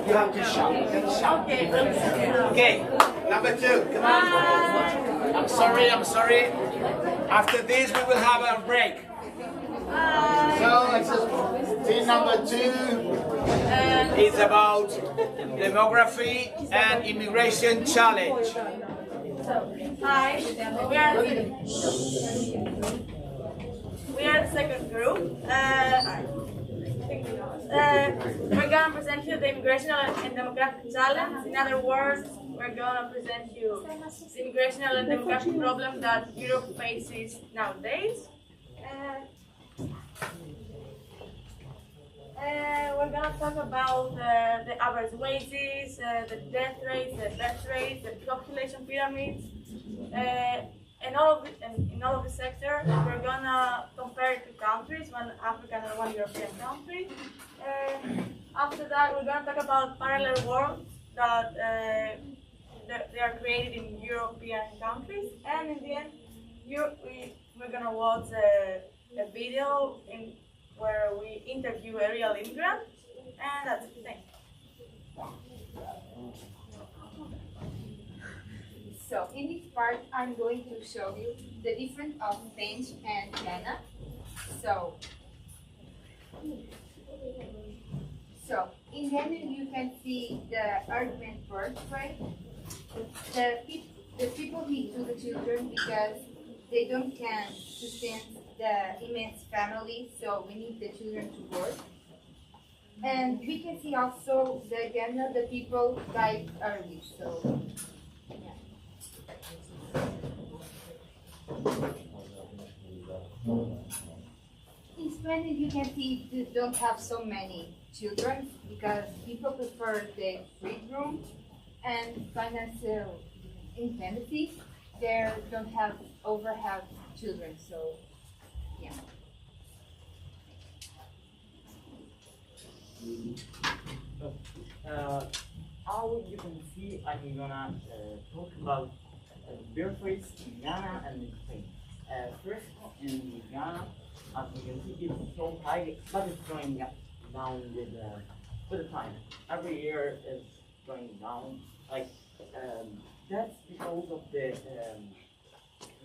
You have to shout. Okay, number 2, come on. I'm sorry. After this, we will have a break. So, it's team number 2 is about demography and immigration challenge.
Hi, we are
we are the second group. We're gonna present you the immigration and demographic challenge. In other words, we're gonna present you the immigration and demographic problem that Europe faces nowadays. We're gonna talk about the average wages, the death rates, the birth rates, the population pyramids, and in all of the sector. We're gonna compare two countries, one African and one European country. After that, we're gonna talk about parallel worlds that they are created in European countries, and in the end, we're gonna watch a video where we interview a real immigrant, and that's the thing.
So in this part, I'm going to show you the difference of Spain and Ghana. So in Ghana, you can see the urban birth rate. The people need to the children because they don't can sustain the immense family, so we need the children to work. And we can see also the Ghana, the people die early. So yeah. In Spain, you can see they don't have so many children because people prefer the free room and financial independence. They don't have children, so yeah.
How you can see, I'm gonna talk about birth rates in Ghana and in Spain. First, in Ghana, as you can see, it's so high, but it's going down with the time. Every year it's going down. Like that's because of the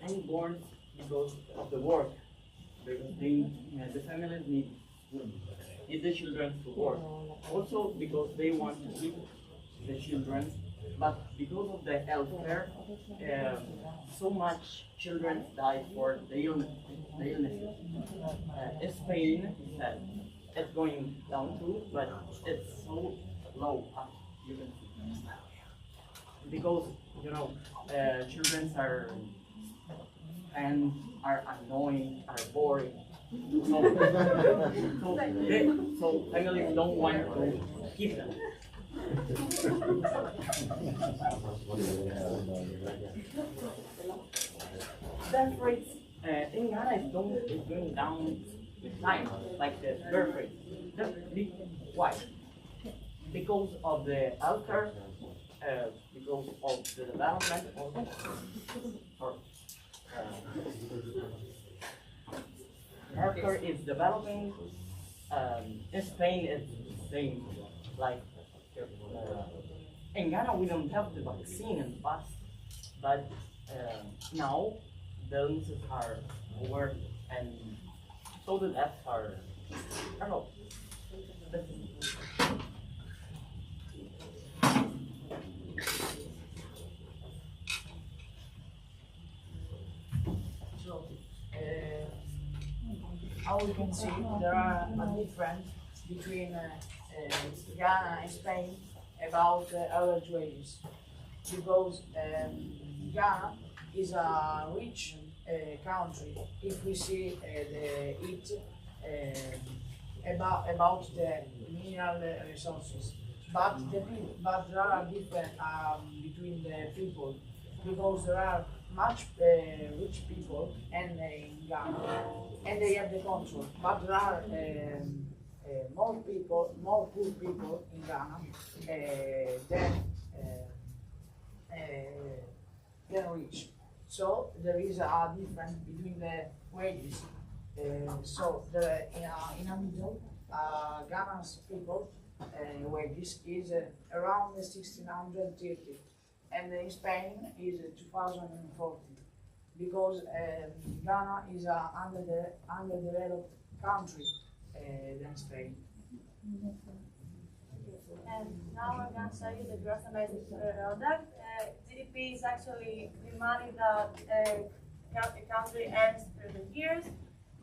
many born because of the work. Because the families need the children to work. Also because they want to keep the children, but because of the health care, so much children die for the illnesses. Spain it's going down too, but it's so low as you can see. Because children are annoying, are boring. So families don't want to keep them. Death rates in Ghana is going down with time, like the birth rate. Why? Because of the healthcare, because of the development healthcare is developing. In Spain, it's the same. Like in Ghana, we don't have the vaccine in the past, but now the illnesses are over, and so the deaths are. I don't know.
So, how we can see there are a difference between Ghana and Spain about average wages, because Ghana is a rich country. If we see about the mineral resources, but there are different between the people, because there are much rich people and in Ghana, and they have the control, but there are more poor people in Ghana than rich. So there is a difference between the wages. So in a middle, Ghana's people wages is around 1630, and in Spain is 2040, because Ghana is an underdeveloped country than Spain.
And now we're going to show you the gross domestic product. GDP is actually the money that a country earns through the years.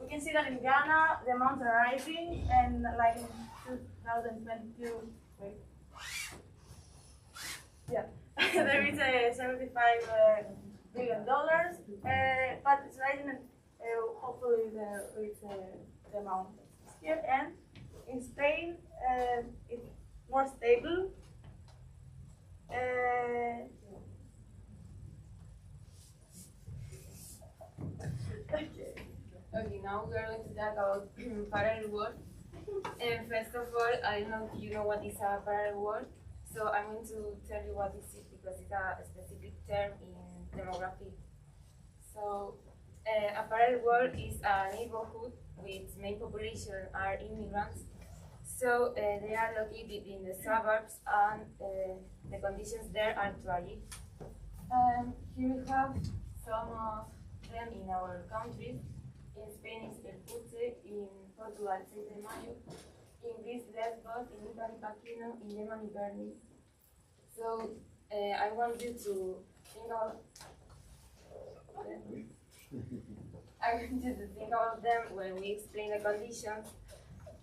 we can see that in Ghana, the amounts are rising, and like in 2022, wait. Yeah, there is a $75 billion, but it's rising, and hopefully the reach the amount here. And in Spain, it's more stable.
Okay, now we are going to talk about parallel world. And first of all, I don't know if you know what is a parallel world, so I'm going to tell you what is it because it's a specific term in demography. So, a parallel world is a neighborhood with main population are immigrants. So they are located in the suburbs, and the conditions there are tragic. Here we have some of them in our countries. In Spain is El Puce, in Portugal 6 de Mayo, in Greece Lesbos, in Italy Pachino, in Germany Berlin. So I want you to think about them when we explain the conditions.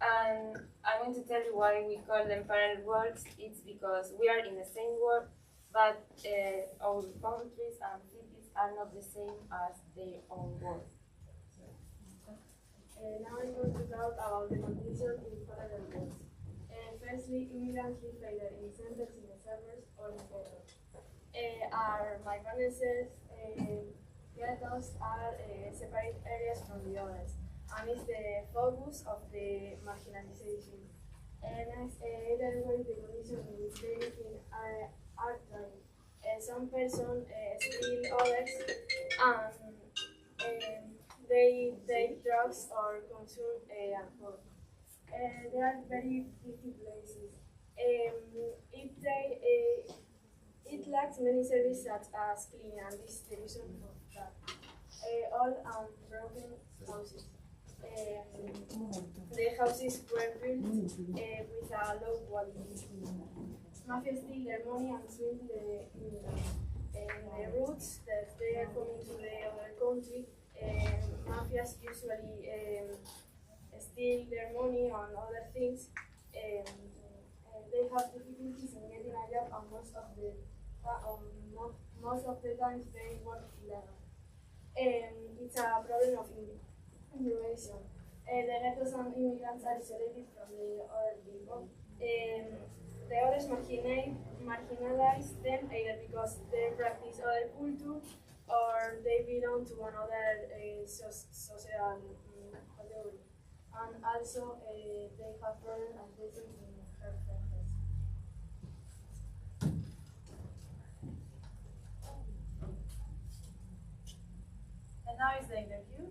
And I'm going to tell you why we call them parallel worlds. It's because we are in the same world, but our countries and cities are not the same as their own world.
Now I'm going to talk about the conditions in parallel worlds. Firstly, immigrants live either in centers, in the suburbs, or in ghettos. Our migrances, ghettos are separate areas from the others, and is the focus of the marginalization. Next, either way, the conditions in which they live in are tragic. Some persons steal others, and they take drugs or consume alcohol. They are very busy places. It lacks many services such as cleaning and distribution of that. All broken houses. The houses were built with a low quality. Mafia steal their money and swim the immigrants. The routes that they are coming to the other country, mafias usually steal their money and other things. They have difficulties in getting a job, and most of the times they work illegal. It's a problem of immigration. The ghettos and immigrants are isolated from the other people. The others marginalize them either because they practice other culture or they belong to another social category. And also they have problems addressing in health centers. And now is the interview.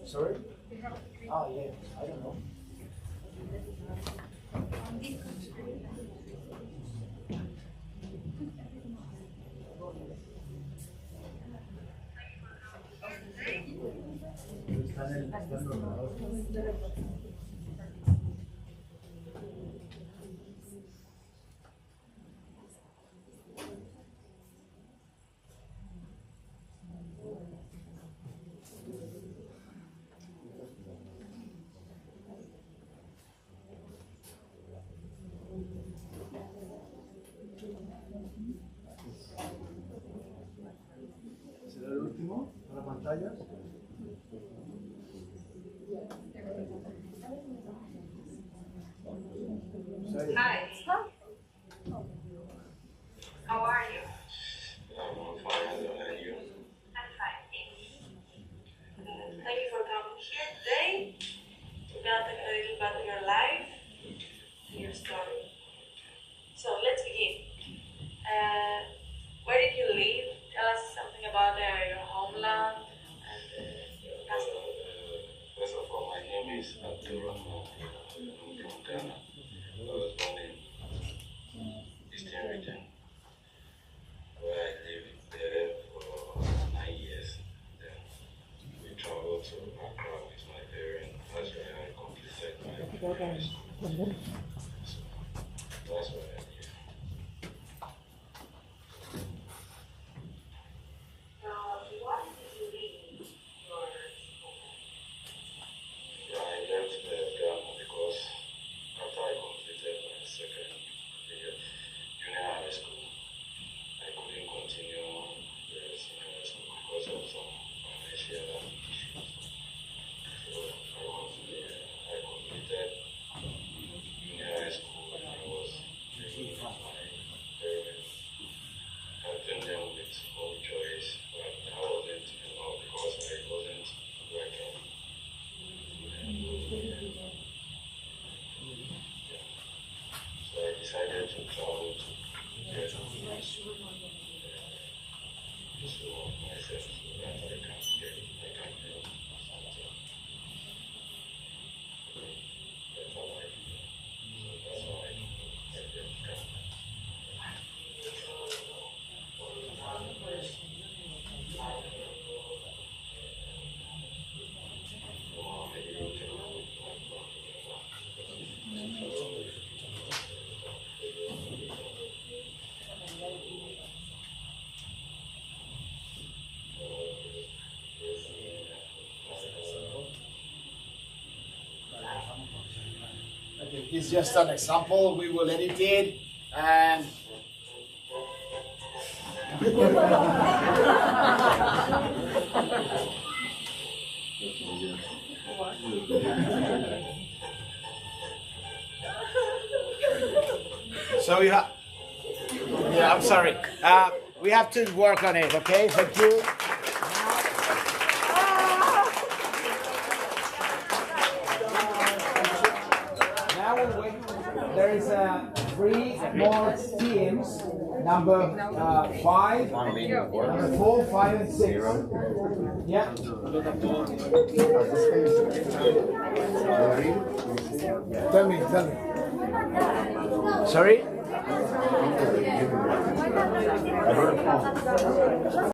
Sorry? Oh, yeah, I don't know.
¿Será el último para las pantallas?
Hi. How are you? I'm fine. Thanks. Thank you for coming here today. We're gonna talk a little about your life and your story. So let's begin. Where did you live? Tell us something about your homeland and your past.
First of all, my name is Abdul. I'm from Ghana. I was born in Eastern region, where I lived there for 9 years. Then we traveled to Accra with my parents. That's where I completed my primary school. So that's where I live.
Why did you leave your school?
Yeah, I left Ghana because after I completed my second year junior high school, I couldn't continue the senior high school because of some financial issues. So I completed junior high school and I was living with my parents, helping them with home chores, but I wasn't enough because I wasn't working. So I decided to travel to get to myself so that I can help something better life. So that's why I left Ghana.
Okay, this is just an example. We will edit it and so we have. Yeah, I'm sorry. We have to work on it. Okay, thank you. Now there is 3 more teams. Number 5, number 4, 5, and 6. Yeah. Tell me. Sorry?